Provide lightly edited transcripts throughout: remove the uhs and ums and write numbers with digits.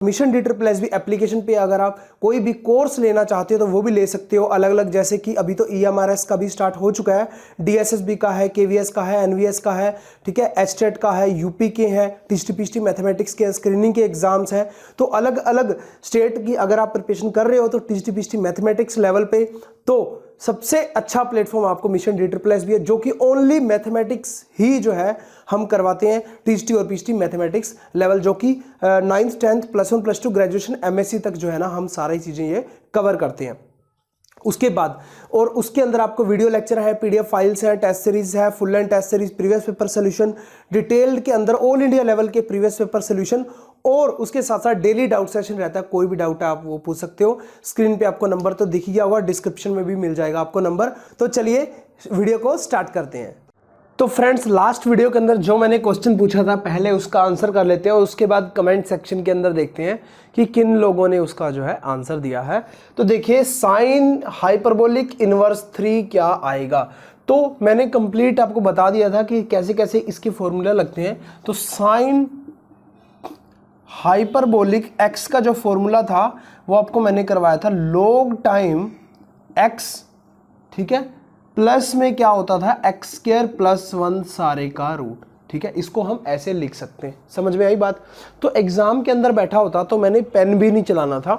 Mission DSSB application पे अगर आप कोई भी कोर्स लेना चाहते हो तो वो भी ले सकते हो अलग अलग, जैसे कि अभी तो EMRS का भी स्टार्ट हो चुका है, DSSB का है, KVS का है, NVS का है, ठीक है, HTET का है, यूपी के हैं, TST मैथमेटिक्स के स्क्रीनिंग के एग्जाम्स हैं। तो अलग अलग स्टेट की अगर आप प्रिपरेशन कर रहे हो तो TST मैथमेटिक्स लेवल पे तो सबसे अच्छा प्लेटफॉर्म आपको मिशन DSSB है, जो कि ओनली मैथमेटिक्स ही जो है हम करवाते हैं, TST और PST मैथमेटिक्स लेवल, जो कि 9th 10th +1 +2 ग्रेजुएशन MSc तक जो है ना हम सारी चीज़ें ये कवर करते हैं। उसके बाद और उसके अंदर आपको वीडियो लेक्चर है, PDF फाइल्स है, टेस्ट सीरीज है, full end test series, previous paper solution, detailed के अंदर ऑल इंडिया लेवल के प्रीवियस पेपर सोल्यूशन, और उसके साथ साथ डेली डाउट सेशन रहता है। कोई भी डाउट है आप वो पूछ सकते हो। स्क्रीन पे आपको नंबर तो दिख गया होगा, डिस्क्रिप्शन में भी मिल जाएगा आपको नंबर। तो चलिए वीडियो को स्टार्ट करते हैं। तो फ्रेंड्स, लास्ट वीडियो के अंदर जो मैंने क्वेश्चन पूछा था पहले उसका आंसर कर लेते हैं और उसके बाद कमेंट सेक्शन के अंदर देखते हैं कि किन लोगों ने उसका जो है आंसर दिया है। तो देखिए, साइन हाइपरबोलिक इनवर्स 3 क्या आएगा। तो मैंने कंप्लीट आपको बता दिया था कि कैसे कैसे इसके फॉर्मूला लगते हैं। तो साइन हाइपरबोलिक एक्स का जो फॉर्मूला था वो आपको मैंने करवाया था लॉग टाइम एक्स, ठीक है, प्लस में क्या होता था x² + 1 सारे का रूट, ठीक है। इसको हम ऐसे लिख सकते हैं, समझ में आई बात। तो एग्जाम के अंदर बैठा होता तो मैंने पेन भी नहीं चलाना था,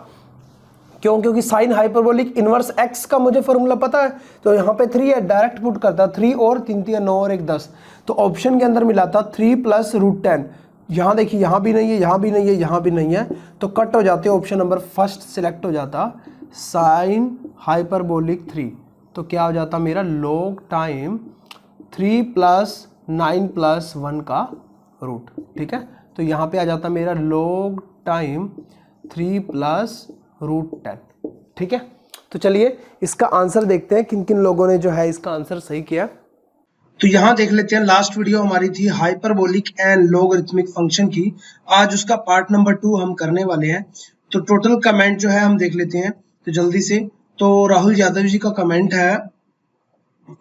क्यों? क्योंकि साइन हाइपरबोलिक इनवर्स x का मुझे फॉर्मूला पता है। तो यहाँ पे 3 है, डायरेक्ट पुट करता 3 और 3 3 9 और 1 10। तो ऑप्शन के अंदर मिला था 3 + √10। यहाँ देखिए, यहाँ भी नहीं है, यहाँ भी नहीं है, यहाँ भी नहीं है, तो कट हो जाते। ऑप्शन नंबर फर्स्ट सिलेक्ट हो जाता साइन हाइपरबोलिक 3। तो क्या हो जाता मेरा लॉग टाइम 3 + 9 + 1 का रूट, ठीक है। तो यहाँ पे आ जाता मेरा लॉग टाइम 3 + √10, ठीक है। तो चलिए इसका आंसर देखते हैं किन किन लोगों ने जो है इसका आंसर सही किया। तो यहाँ देख लेते हैं, लास्ट वीडियो हमारी थी हाइपरबोलिक एंड लॉगरिथमिक फंक्शन की। आज उसका पार्ट नंबर 2 हम करने वाले हैं। तो टोटल कमेंट जो है हम देख लेते हैं तो जल्दी से। तो राहुल यादव जी का कमेंट है,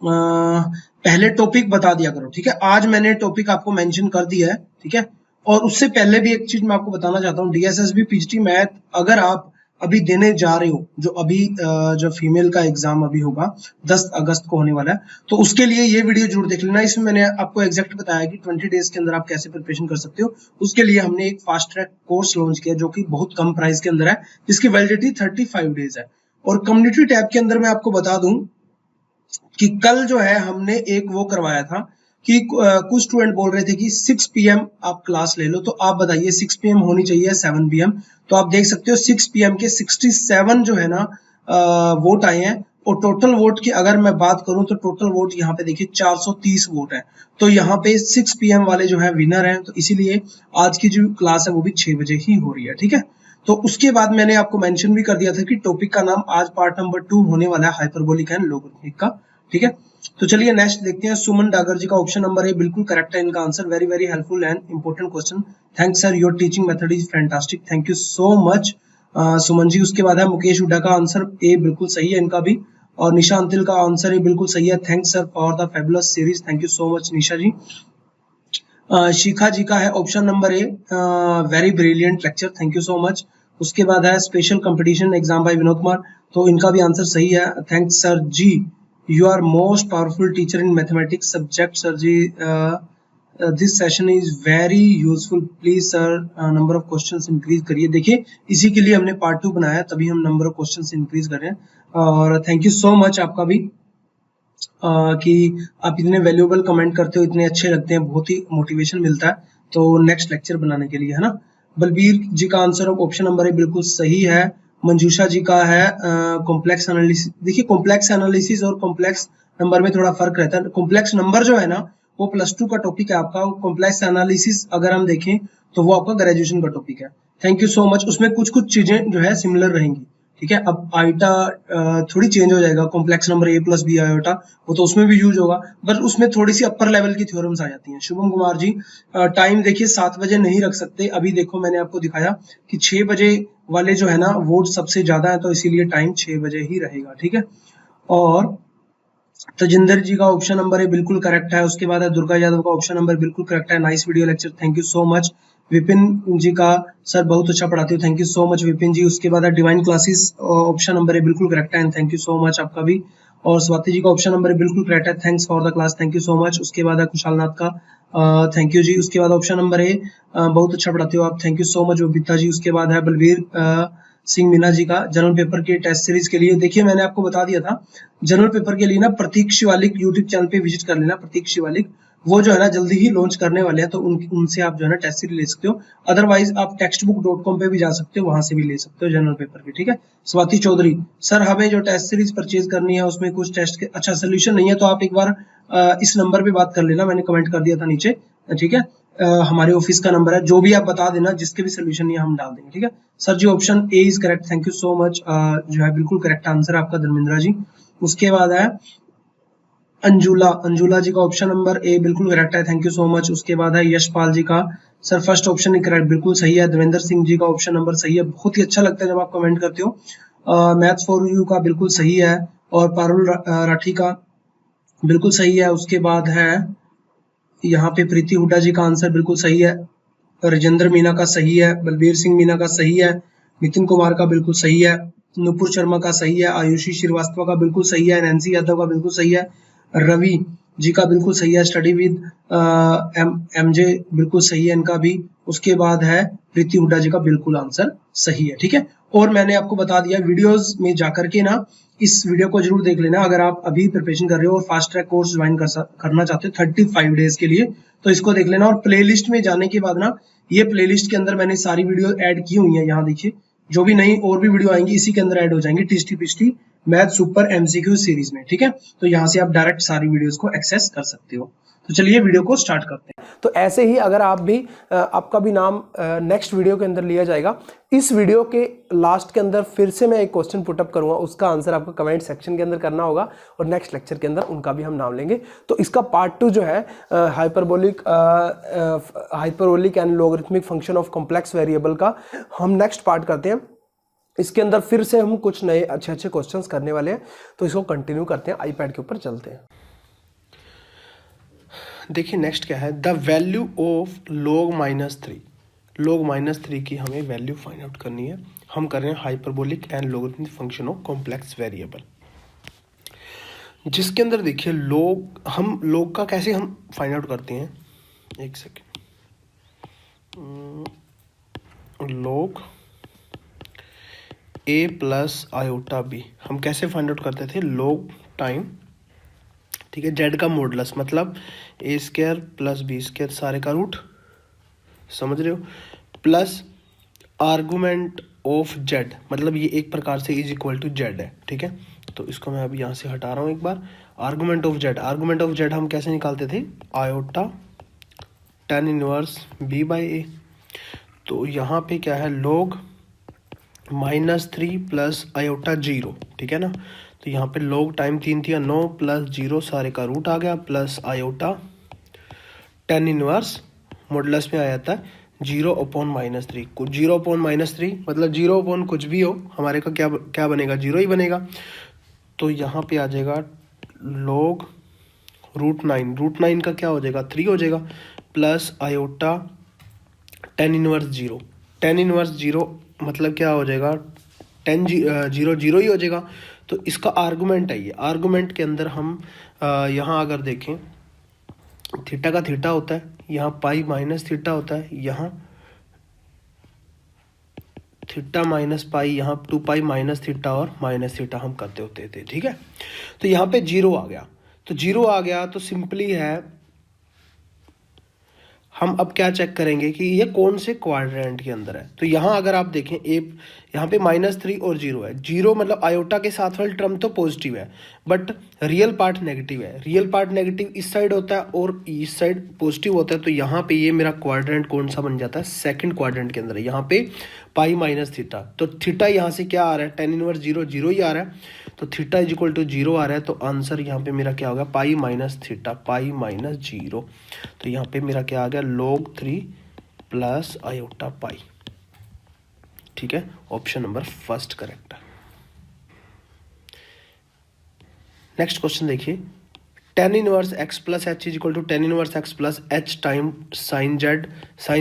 पहले टॉपिक बता दिया करो, ठीक है। आज मैंने टॉपिक आपको मेंशन कर दिया है, ठीक है। और उससे पहले भी एक चीज मैं आपको बताना चाहता हूँ, DSSB PGT मैथ अगर आप अभी देने जा रहे हो, जो अभी जो फीमेल का एग्जाम अभी होगा 10 अगस्त को होने वाला है, तो उसके लिए ये वीडियो जरूर देख लेना। इसमें मैंने आपको एग्जैक्ट बताया कि 20 डेज के अंदर आप कैसे प्रिपरेशन कर सकते हो। उसके लिए हमने एक फास्ट ट्रैक कोर्स लॉन्च किया जो कि बहुत कम प्राइस के अंदर है, जिसकी वैलिडिटी 35 डेज है। और कम्युनिटी टैब के अंदर मैं आपको बता दूं कि कल जो है हमने एक वो करवाया था कि कुछ स्टूडेंट बोल रहे थे कि 6 PM आप क्लास ले लो। तो आप बताइए 6 PM होनी चाहिए 7 PM। तो आप देख सकते हो 6 PM के 67 जो है ना वोट आए हैं। और टोटल वोट की अगर मैं बात करूं तो टोटल वोट यहाँ पे देखिए 430 वोट है। तो यहाँ पे 6 PM वाले जो है विनर हैं। तो इसीलिए आज की जो क्लास है वो भी 6 बजे ही हो रही है, ठीक है। तो उसके बाद मैंने आपको मेंशन भी कर दिया था कि टॉपिक का नाम आज पार्ट नंबर 2 होने वाला है हाइपरबोलिक एंड लॉगरिथमिक का, ठीक है। तो चलिए नेक्स्ट देखते हैं। सुमन डागर जी का ऑप्शन नंबर ए बिल्कुल करेक्ट है इनका answer. Very very helpful and important question. Thanks sir, your teaching method is fantastic. Thank you so much Suman ji. उसके बाद है मुकेश हुड्डा का आंसर ए बिल्कुल सही है इनका भी। और निशा अंतिल का आंसर ए बिल्कुल सही है। Thanks sir for the fabulous series. Thank you so much Nisha ji. Shikha ji का है option number A very brilliant lecture. Thank you so much. उसके बाद है special competition exam by Vinod Kumar. तो इनका भी आंसर सही है। Thanks sir ji, you are most powerful teacher in mathematics subject sir ji, this session is very useful please sir number of questions increase करिए। देखिए इसी के लिए हमने पार्ट 2 बनाया, तभी हम नंबर ऑफ क्वेश्चंस इंक्रीज कर रहे हैं। और थैंक यू सो मच आपका भी कि आप इतने वैल्यूएबल कमेंट करते हो, इतने अच्छे लगते हैं, बहुत ही मोटिवेशन मिलता है तो नेक्स्ट लेक्चर बनाने के लिए, है ना। बलबीर जी का आंसर ऑप्शन नंबर ए बिल्कुल सही है। मंजूषा जी का है कॉम्प्लेक्स एनालिसिस। देखिए कॉम्प्लेक्स एनालिसिस और कॉम्प्लेक्स नंबर में थोड़ा फर्क रहता है। कॉम्प्लेक्स नंबर जो है ना वो +2 का टॉपिक है आपका। कॉम्प्लेक्स एनालिसिस अगर हम देखें तो वो आपका ग्रेजुएशन का टॉपिक है। Thank you so much. उसमें कुछ कुछ चीजें जो है सिमिलर रहेंगी, ठीक है। अब आइटा थोड़ी चेंज हो जाएगा, complex number a + b iota वो तो उसमें भी यूज होगा, बट उसमें थोड़ी सी अपर लेवल की थ्योरम्स आ जाती हैं। शुभम कुमार जी टाइम देखिए 7 बजे नहीं रख सकते। अभी देखो मैंने आपको दिखाया कि 6 बजे वाले जो है ना वोट सबसे ज्यादा है, तो इसीलिए टाइम 6 बजे ही रहेगा, ठीक है। और तजिंदर जी का ऑप्शन नंबर है बिल्कुल करेक्ट है। उसके बाद है दुर्गा यादव का ऑप्शन नंबर बिल्कुल करेक्ट है। Nice video lecture, thank you so much. Vipin ji का सर बहुत अच्छा पढ़ाते हो, thank you so much Vipin ji. उसके बाद है डिवाइन क्लासेस ऑप्शन नंबर है बिल्कुल करेक्ट है, थैंक यू सो मच आपका भी। और स्वाति जी का ऑप्शन नंबर है बिल्कुल करेक्ट है, thanks for the class, thank you so much. उसके बाद है कुशाल नाथ का थैंक यू जी। उसके बाद ऑप्शन नंबर है बहुत अच्छा पढ़ाते हो आप, thank you so much Babita ji. उसके बाद है बलवीर सिंह मीना जी का जनरल पेपर के टेस्ट सीरीज के लिए। देखिए मैंने आपको बता दिया था जनरल पेपर के लिए ना प्रतीक शिवालिक यूट्यूब चैनल पे विजिट कर लेना। प्रतीक शिवालिक वो जो है ना जल्दी ही लॉन्च करने वाले हैं, तो उनसे आप जो है ना टेस्ट सीरीज ले सकते हो। अदरवाइज आप textbook.com पे भी जा सकते हो, वहां से भी ले सकते हो जनरल पेपर की, ठीक है। स्वाति चौधरी सर हमें जो टेस्ट सीरीज परचेज करनी है उसमें कुछ टेस्ट के अच्छा सोल्यूशन नहीं है, तो आप एक बार इस नंबर पे बात कर लेना, मैंने कमेंट कर दिया था नीचे, ठीक है। हमारे ऑफिस का नंबर है, जो भी आप बता देना, जिसके भी सोल्यूशन नहीं है हम डाल देंगे, ठीक है। Sir ji option A is correct, thank you so much, जो है बिल्कुल करेक्ट आंसर आपका धर्मेंद्रा जी। उसके बाद है अंजुला, अंजुला जी का ऑप्शन नंबर ए बिल्कुल करेक्ट है, थैंक यू सो मच। उसके बाद है यशपाल जी का सर फर्स्ट ऑप्शन ही करेक्ट, बिल्कुल सही है। देवेंद्र सिंह जी का ऑप्शन नंबर सही है, बहुत ही अच्छा लगता है जब आप कमेंट करते हो। मैथ्स फॉर यू का बिल्कुल सही है। और पारुल राठी का बिल्कुल सही है। उसके बाद है यहाँ पे प्रीति हुड्डा जी का आंसर बिल्कुल सही है। राजेंद्र मीना का सही है। बलबीर सिंह मीना का सही है। नितिन कुमार का बिल्कुल सही है। नुपुर शर्मा का सही है। आयुषी श्रीवास्तव का बिल्कुल सही है। नैन्सी यादव का बिल्कुल सही है। रवि जी का बिल्कुल सही है। स्टडी विद एमजे बिल्कुल सही है इनका भी। उसके बाद है प्रीति हुड्डा जी का बिल्कुल आंसर सही है, ठीक है। और मैंने आपको बता दिया वीडियोस में जाकर के ना इस वीडियो को जरूर देख लेना अगर आप अभी प्रिपरेशन कर रहे हो और फास्ट ट्रैक कोर्स ज्वाइन करना चाहते हो 35 डेज के लिए, तो इसको देख लेना। और प्लेलिस्ट में जाने के बाद ना ये प्लेलिस्ट के अंदर मैंने सारी वीडियो ऐड की हुई है, यहाँ देखिए जो भी नई और भी वीडियो आएंगी इसी के अंदर ऐड हो जाएंगी, टिस्टी पिस्टी मैथ सुपर एमसीक्यू सीरीज में, ठीक है। तो यहाँ से आप डायरेक्ट सारी वीडियोस को एक्सेस कर सकते हो। तो चलिए वीडियो को स्टार्ट करते हैं। तो ऐसे ही अगर आप भी आपका भी नाम नेक्स्ट वीडियो के अंदर लिया जाएगा। इस वीडियो के लास्ट के अंदर फिर से मैं एक क्वेश्चन पुटअप करूंगा, उसका आंसर आपको कमेंट सेक्शन के अंदर करना होगा और नेक्स्ट लेक्चर के अंदर उनका भी हम नाम लेंगे। तो इसका पार्ट 2 जो है hyperbolic and logarithmic function of complex variable का हम नेक्स्ट पार्ट करते हैं। इसके अंदर फिर से हम कुछ नए अच्छे अच्छे क्वेश्चंस करने वाले हैं, तो इसको कंटिन्यू करते हैं। आईपैड के ऊपर चलते हैं। देखिए नेक्स्ट क्या है, the value of log -3। log -3 की हमें वैल्यू फाइंड आउट करनी है। हम कर रहे हैं hyperbolic and logarithmic function of complex variable, जिसके अंदर देखिए log का कैसे हम फाइंड आउट करते हैं। एक second, log a plus iota b हम कैसे फाइंड आउट करते थे, log टाइम, ठीक है, जेड का मॉडुलस मतलब ए स्क्वायर प्लस बी स्क्वायर सारे का रूट, समझ रहे हो, प्लस आर्गुमेंट ऑफ जेड मतलब ये एक प्रकार से इज इक्वल टू जेड है, ठीक है। तो इसको मैं अभी यहाँ से हटा रहा हूँ एक बार। आर्गुमेंट ऑफ जेड हम कैसे निकालते थे, iota tan inverse B by A. तो यहाँ पे क्या है, log -3 प्लस आयोटा 0, ठीक है ना। तो यहाँ पे log टाइम 3 थी, 9 प्लस 0 सारे का रूट आ गया, plus iota tan inverse modulus में आ जाता है 0/-3। कुछ 0/-3 मतलब 0 कुछ भी हो, हमारे का क्या बनेगा, 0 ही बनेगा। तो यहाँ पे आ जाएगा log √9 का क्या हो जाएगा, 3 हो जाएगा, प्लस आयोटा tan इनवर्स 0 मतलब क्या हो जाएगा, 0 ही हो जाएगा। तो इसका आर्गुमेंट है ये। आर्गुमेंट के अंदर हम यहाँ अगर देखें, थीटा का थीटा होता है, यहाँ पाई माइनस थीटा होता है, यहाँ थीटा माइनस पाई, यहाँ 2 पाई माइनस थीटा और माइनस थीटा हम करते होते थे, ठीक है। तो यहाँ पे 0 आ गया, तो 0 आ गया तो सिंपली है हम अब क्या चेक करेंगे कि ये कौन से क्वाड्रेंट के अंदर है। तो यहाँ अगर आप देखें यहाँ पे -3 और 0 है। 0 मतलब आयोटा के साथ वाली टर्म तो पॉजिटिव है, बट रियल पार्ट नेगेटिव है। रियल पार्ट नेगेटिव इस साइड होता है और इस साइड पॉजिटिव होता है। तो यहाँ पे ये मेरा क्वाड्रेंट कौन सा बन जाता है, सेकंड क्वाड्रेंट के अंदर है। यहाँ पे पाई माइनस थीटा, तो थीटा यहाँ से क्या आ रहा है, tan इनवर्स 0 ही आ रहा है। तो थीटा इज इक्वल टू 0 आ रहा है। तो आंसर यहाँ पे मेरा क्या होगा, pi minus theta pi minus 0। तो यहाँ पे मेरा क्या आ गया, log 3 प्लस आयोटा पाई, ठीक है। ऑप्शन नंबर फर्स्ट करेक्ट है। नेक्स्ट क्वेश्चन देखिए, tan inverse x plus H is equal to tan inverse x plus H time sine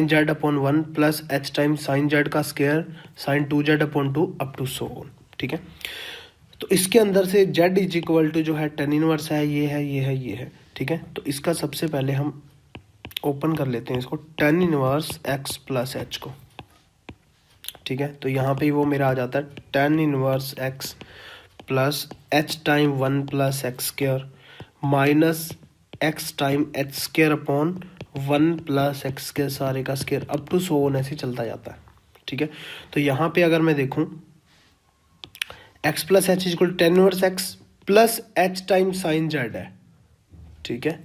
Z upon one plus H time sine Z का square sine two Z upon two up to so on. ठीक है, तो इसके अंदर से Z is equal to जो है tan inverse है, ये है, ये है, ये है। ठीक है, तो इसका सबसे पहले हम ओपन कर लेते हैं इसको, ten inverse x plus H को। ठीक है, तो यहाँ पे वो मेरा आ जाता है tan inverse x plus H time one plus x square minus x time h square upon one plus x square सारे का square up to so on ऐसे चलता जाता है। ठीक है, तो यहाँ पे अगर मैं देखूँ x plus h equal tan inverse x plus H time sine z है। ठीक है,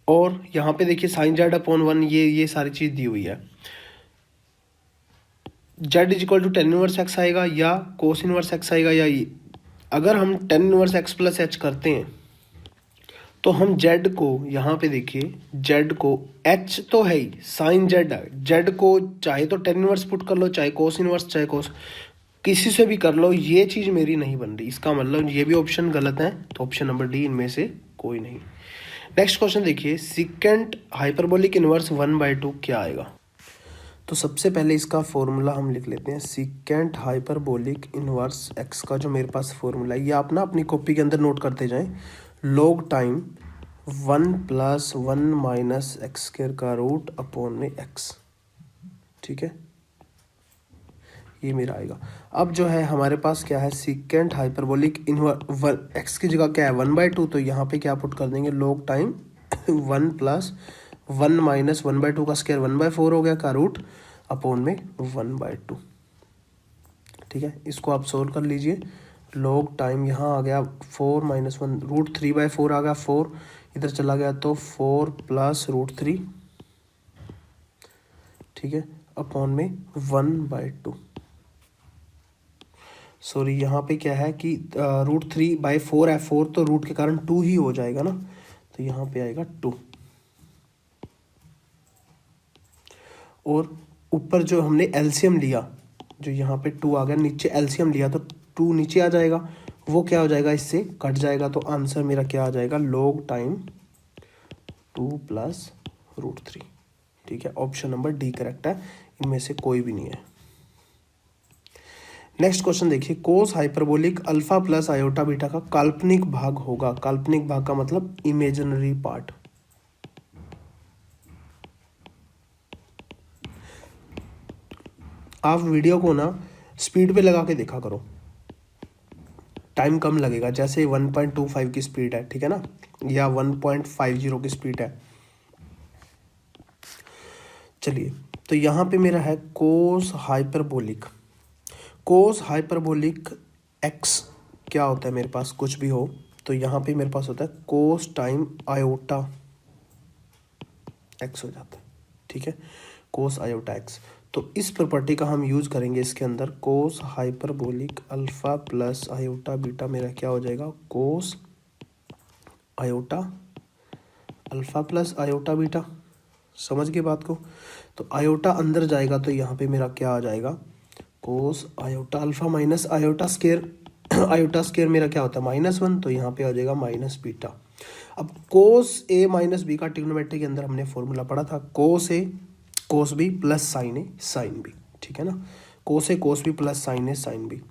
और यहाँ पे देखिए साइन जेड अपॉन वन, ये सारी चीज़ दी हुई है। Z is equal to tan inverse x आएगा या कोस इनवर्स एक्स आएगा, या अगर हम tan inverse x plus h करते हैं तो हम जेड को यहाँ पे देखिए, जेड को एच तो है ही, साइन जेड है, जेड को चाहे तो टेन इनवर्स पुट कर लो, चाहे कोस इनवर्स, चाहे कोस किसी से भी कर लो, ये चीज़ मेरी नहीं बन रही। इसका मतलब ये भी ऑप्शन गलत है, तो ऑप्शन नंबर डी इनमें से कोई नहीं। नेक्स्ट क्वेश्चन देखिए, secant hyperbolic inverse one by two क्या आएगा। तो सबसे पहले इसका फॉर्मूला हम लिख लेते हैं, सिकेंट हाइपरबोलिक इनवर्स एक्स का जो मेरे पास फॉर्मूला है, ये आप ना अपनी कॉपी के अंदर नोट करते जाएं, log time one plus one minus x square का रूट अपॉन में एक्स। ठीक है, ये मेरा आएगा। अब जो है हमारे पास क्या है, सिकेंट हाइपरबोलिक इनवर्स एक्स की जगह क्या है वन बाई टू, तो यहाँ पे क्या पुट कर देंगे, log time one plus one minus one by two का स्क्वायर वन बाई फोर हो गया का रूट अपॉन में वन बाई टू। ठीक है, इसको आप सोल्व कर लीजिए, लॉग टाइम यहाँ आ गया four minus one, root three by four आ गया, फोर इधर चला गया तो फोर प्लस रूट थ्री। ठीक है, अपॉन में वन बाई टू। सॉरी, यहाँ पे क्या है कि रूट थ्री बाई फोर है, फोर तो रूट के कारण टू ही हो जाएगा ना, तो यहाँ पे आएगा टू। और ऊपर जो हमने एलसीएम लिया, जो यहाँ पे टू आ गया, नीचे एलसीएम लिया तो टू नीचे आ जाएगा, वो क्या हो जाएगा, इससे कट जाएगा, तो आंसर मेरा क्या आ जाएगा, log time two plus root three. ठीक है, ऑप्शन नंबर डी करेक्ट है, इनमें से कोई भी नहीं है। नेक्स्ट क्वेश्चन देखिए, cos hyperbolic alpha plus iota beta का काल्पनिक भाग होगा। काल्पनिक भाग का मतलब इमेजिनरी पार्ट। आप वीडियो को ना स्पीड पे लगा के देखा करो, टाइम कम लगेगा। जैसे 1.25 की स्पीड है, ठीक है ना, या 1.50 की स्पीड है। चलिए, तो यहाँ पे मेरा है cos hyperbolic. Cos hyperbolic x क्या होता है मेरे पास, कुछ भी हो, तो यहाँ पे मेरे पास होता है कोस टाइम आयोटा एक्स हो जाता है। ठीक है, कोस आयोटा एक्स। तो इस प्रॉपर्टी का हम यूज़ करेंगे इसके अंदर, cos hyperbolic alpha plus iota beta मेरा क्या हो जाएगा, cos iota alpha plus iota beta. समझ गए बात को। तो आयोटा अंदर जाएगा तो यहाँ पे मेरा क्या आ जाएगा, cos iota alpha minus iota square. Iota square मेरा क्या होता है माइनस वन, तो यहाँ पे आ जाएगा माइनस बीटा। अब कोस ए माइनस बी का ट्रिग्नोमेट्री के अंदर हमने फॉर्मूला पढ़ा था, कोस ए कोस बी प्लस साइन ए साइन बी। ठीक है ना, कोस ए कोस बी प्लस साइन ए साइन बी,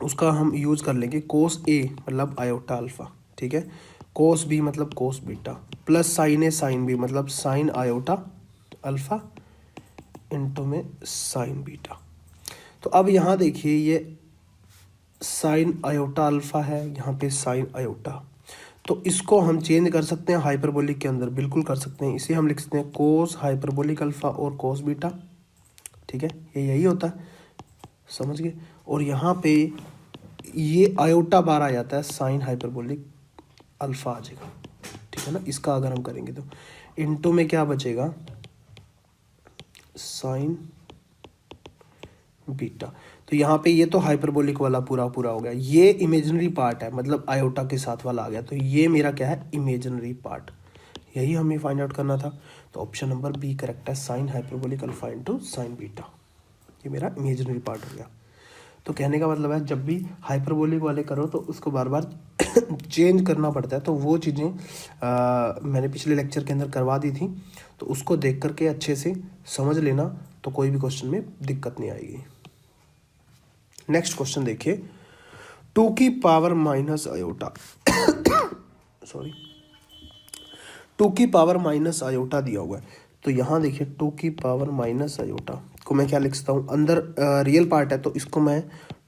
उसका हम यूज़ कर लेंगे। कोस ए मतलब आयोटा अल्फा, ठीक है, कोस बी मतलब कोस बीटा, प्लस साइन ए साइन बी मतलब साइन आयोटा अल्फा इंटू में साइन बीटा। तो अब यहाँ देखिए, ये साइन आयोटा अल्फा है, यहाँ पे साइन आयोटा, तो इसको हम चेंज कर सकते हैं हाइपरबोलिक के अंदर, बिल्कुल कर सकते हैं। इसे हम लिख सकते हैं कोस हाइपरबोलिक अल्फा और कोस बीटा। ठीक है, ये यही होता है, समझ गए। और यहाँ पे ये आयोटा बार आ जाता है, साइन हाइपरबोलिक अल्फा आ जाएगा। ठीक है ना, इसका अगर हम करेंगे तो इनटू में क्या बचेगा, साइन बीटा। तो यहाँ पे ये तो हाइपरबोलिक वाला पूरा पूरा हो गया, ये इमेजिनरी पार्ट है, मतलब आयोटा के साथ वाला आ गया, तो ये मेरा क्या है, इमेजिनरी पार्ट। यही हमें फाइंड आउट करना था, तो ऑप्शन नंबर बी करेक्ट है, sine hyperbolic alpha into sine beta, ये मेरा इमेजिनरी पार्ट हो गया। तो कहने का मतलब है, जब भी हाइपरबोलिक वाले करो तो उसको बार बार चेंज करना पड़ता है, तो वो चीज़ें मैंने पिछले लेक्चर के अंदर करवा दी थी, तो उसको देख करके अच्छे से समझ लेना, तो कोई भी क्वेश्चन में दिक्कत नहीं आएगी। नेक्स्ट क्वेश्चन देखिए, 2 की पावर माइनस आयोटा सॉरी 2 की पावर माइनस आयोटा दिया हुआ है। तो यहाँ देखिए 2 की पावर माइनस आयोटा को मैं क्या लिख सकता हूँ, अंदर रियल पार्ट है तो इसको मैं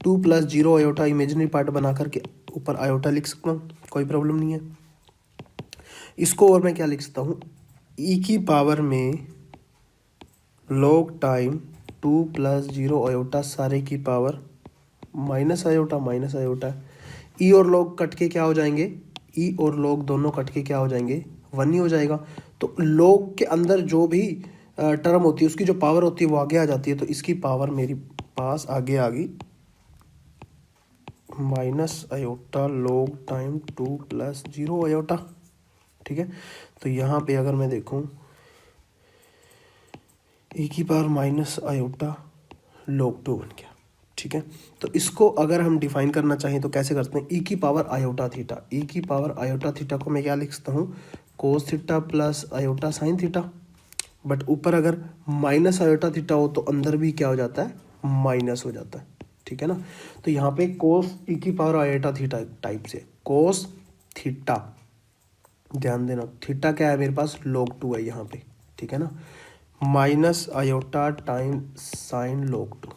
2 + 0 आयोटा इमेजिनरी पार्ट बना करके ऊपर आयोटा लिख सकता हूँ, कोई प्रॉब्लम नहीं है। इसको और मैं क्या लिख सकता हूँ, ई की पावर में लॉग टाइम 2 + 0 आयोटा सारे की पावर माइनस आयोटा। ई और लॉग कट के क्या हो जाएंगे, ई और लॉग दोनों कट के क्या हो जाएंगे, 1 ही हो जाएगा। तो लॉग के अंदर जो भी टर्म होती है उसकी जो पावर होती है वो आगे आ जाती है, तो इसकी पावर मेरी पास आगे आ गई minus iota log time 2 + 0 iota. ठीक है, तो यहाँ पे अगर मैं देखूँ ई की पावर माइनस आयोटा लॉग 2 बन गया। ठीक है, तो इसको अगर हम डिफाइन करना चाहें तो कैसे करते हैं, ई की पावर आयोटा थीटा, ई की पावर आयोटा थीटा को मैं क्या लिख सकता हूँ, cos theta plus iota sine theta. But ऊपर अगर माइनस आयोटा थीटा हो तो अंदर भी क्या हो जाता है, माइनस हो जाता है। ठीक है ना, तो यहाँ पे कोस ई की पावर आयोटा थीटा टाइप से कोस थीटा, ध्यान देना थीटा क्या है मेरे पास, log 2 है यहाँ पे। ठीक है ना, minus iota time sine log 2।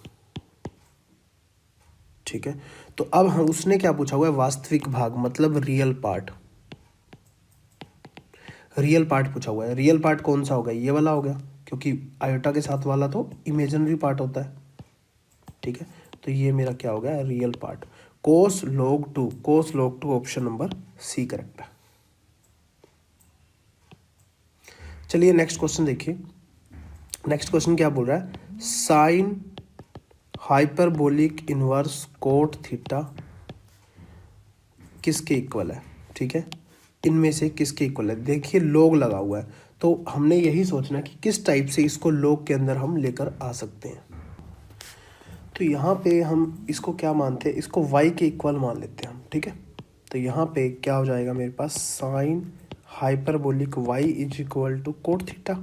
ठीक है, तो अब हम उसने क्या पूछा हुआ है, वास्तविक भाग मतलब रियल पार्ट, रियल पार्ट पूछा हुआ है। रियल पार्ट कौन सा होगा, ये वाला हो गया, क्योंकि आयोटा के साथ वाला तो इमेजिनरी पार्ट होता है। ठीक है, तो ये मेरा क्या हो गया, real part, cos log 2, cos log 2 option number सी करेक्ट है। चलिए नेक्स्ट क्वेश्चन देखिए, नेक्स्ट क्वेश्चन क्या बोल रहा है, sine hyperbolic inverse cot theta किसके इक्वल है। ठीक है, इनमें से किसके इक्वल है, देखिए log लगा हुआ है, तो हमने यही सोचना कि किस टाइप से इसको log के अंदर हम लेकर आ सकते हैं। तो यहाँ पे हम इसको क्या मानते हैं, इसको y के इक्वल मान लेते हैं हम। ठीक है, तो यहाँ पे क्या हो जाएगा मेरे पास, sine hyperbolic y = cot theta.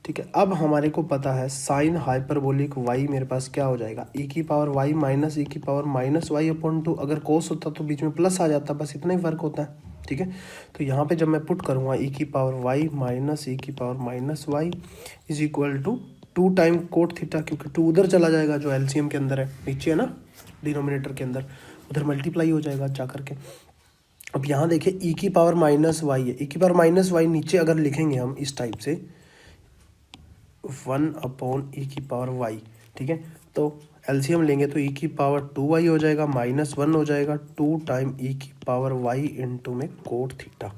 ठीक है, अब हमारे को पता है साइन हाइपरबोलिक y मेरे पास क्या हो जाएगा, e की पावर y माइनस e की पावर -y/2। अगर कोस होता तो बीच में प्लस आ जाता, बस इतना ही फर्क होता है। ठीक है, तो यहाँ पे जब मैं पुट करूँगा e की पावर y माइनस e की power -y = 2 time cot theta, क्योंकि 2 उधर चला जाएगा जो एलसीएम के अंदर है, नीचे है ना डिनोमिनेटर के अंदर, उधर मल्टीप्लाई हो जाएगा जा करके। अब यहाँ देखिए e की पावर -y है, e की पावर -y नीचे अगर लिखेंगे हम इस टाइप से 1/e की पावर y। ठीक है, तो एलसीएम लेंगे तो e की पावर 2y हो जाएगा, -1 हो जाएगा 2 टाइम e की पावर y इंटू में कोट थीटा।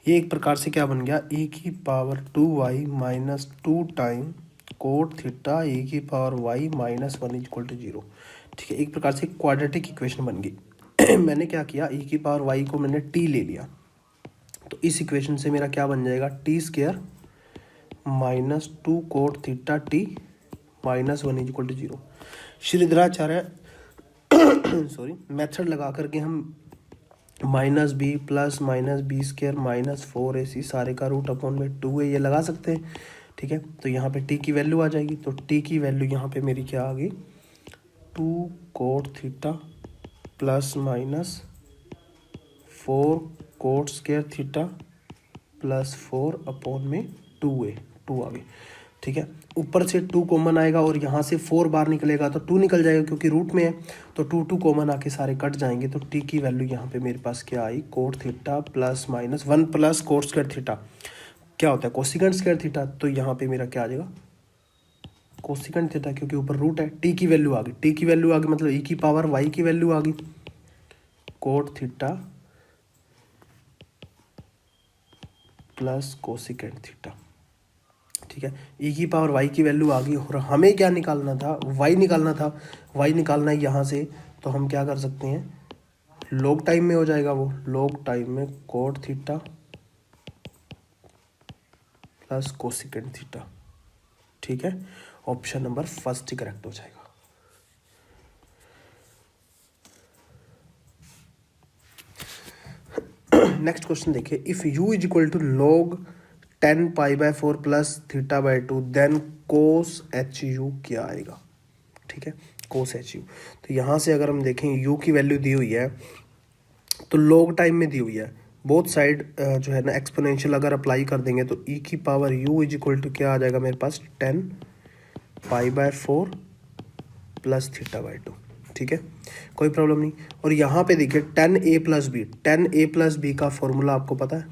ये एक प्रकार से क्या बन गया, e की power 2y minus 2 time cot theta e की पावर y -1 = 0। ठीक है, एक प्रकार से क्वाड्रेटिक इक्वेशन बन गई। मैंने क्या किया, e की पावर y को मैंने t ले लिया, तो इस इक्वेशन से मेरा क्या बन जाएगा, t² -2 cot theta t -1 = 0। Shridharacharya sorry method लगा करके हम -b + -b² -4ac सारे का रूट अपॉन में 2 है ये लगा सकते हैं। ठीक है, तो यहाँ पे t की वैल्यू आ जाएगी, तो t की वैल्यू यहाँ पे मेरी क्या आ गई, 2 cot theta +-4 coat square theta +4 upon में 2a, 2 आ गई। ठीक है, ऊपर से 2 कॉमन आएगा और यहाँ से 4 बाहर निकलेगा तो 2 निकल जाएगा, क्योंकि रूट में है तो 2 कॉमन आके सारे कट जाएंगे। तो t की वैल्यू यहाँ पे मेरे पास क्या आई, cot theta +-1 + cot square theta क्या होता है, कोसिकेंट स्क्वायर थीटा। तो यहाँ पे मेरा क्या आ जाएगा, कोसिकेंट थीटा, क्योंकि ऊपर रूट है। t की वैल्यू आ गई, t की वैल्यू आ गई मतलब e की पावर y की वैल्यू आ गई, coat theta plus cosecant theta. ठीक है, e की पावर y की वैल्यू आ गई और हमें क्या निकालना था, y निकालना था। y निकालना है यहाँ से, तो हम क्या कर सकते हैं, लॉग टाइम में हो जाएगा वो, लॉग टाइम में cot theta plus cosecant theta. ठीक है, ऑप्शन नंबर फर्स्ट ही करेक्ट हो जाएगा। नेक्स्ट क्वेश्चन देखिए, if u is equal to log 10 pi by 4 plus theta by 2 then cos h u क्या आएगा। ठीक है, कोस एच यू। तो यहाँ से अगर हम देखें u की वैल्यू दी हुई है तो log टाइम में दी हुई है, बोथ साइड जो है ना एक्सपोनेंशियल अगर अप्लाई कर देंगे तो e की power u is equal to क्या आ जाएगा मेरे पास 10 pi by 4 plus theta by 2। ठीक है, कोई प्रॉब्लम नहीं। और यहाँ पे देखिए 10a प्लस बी का फॉर्मूला आपको पता है,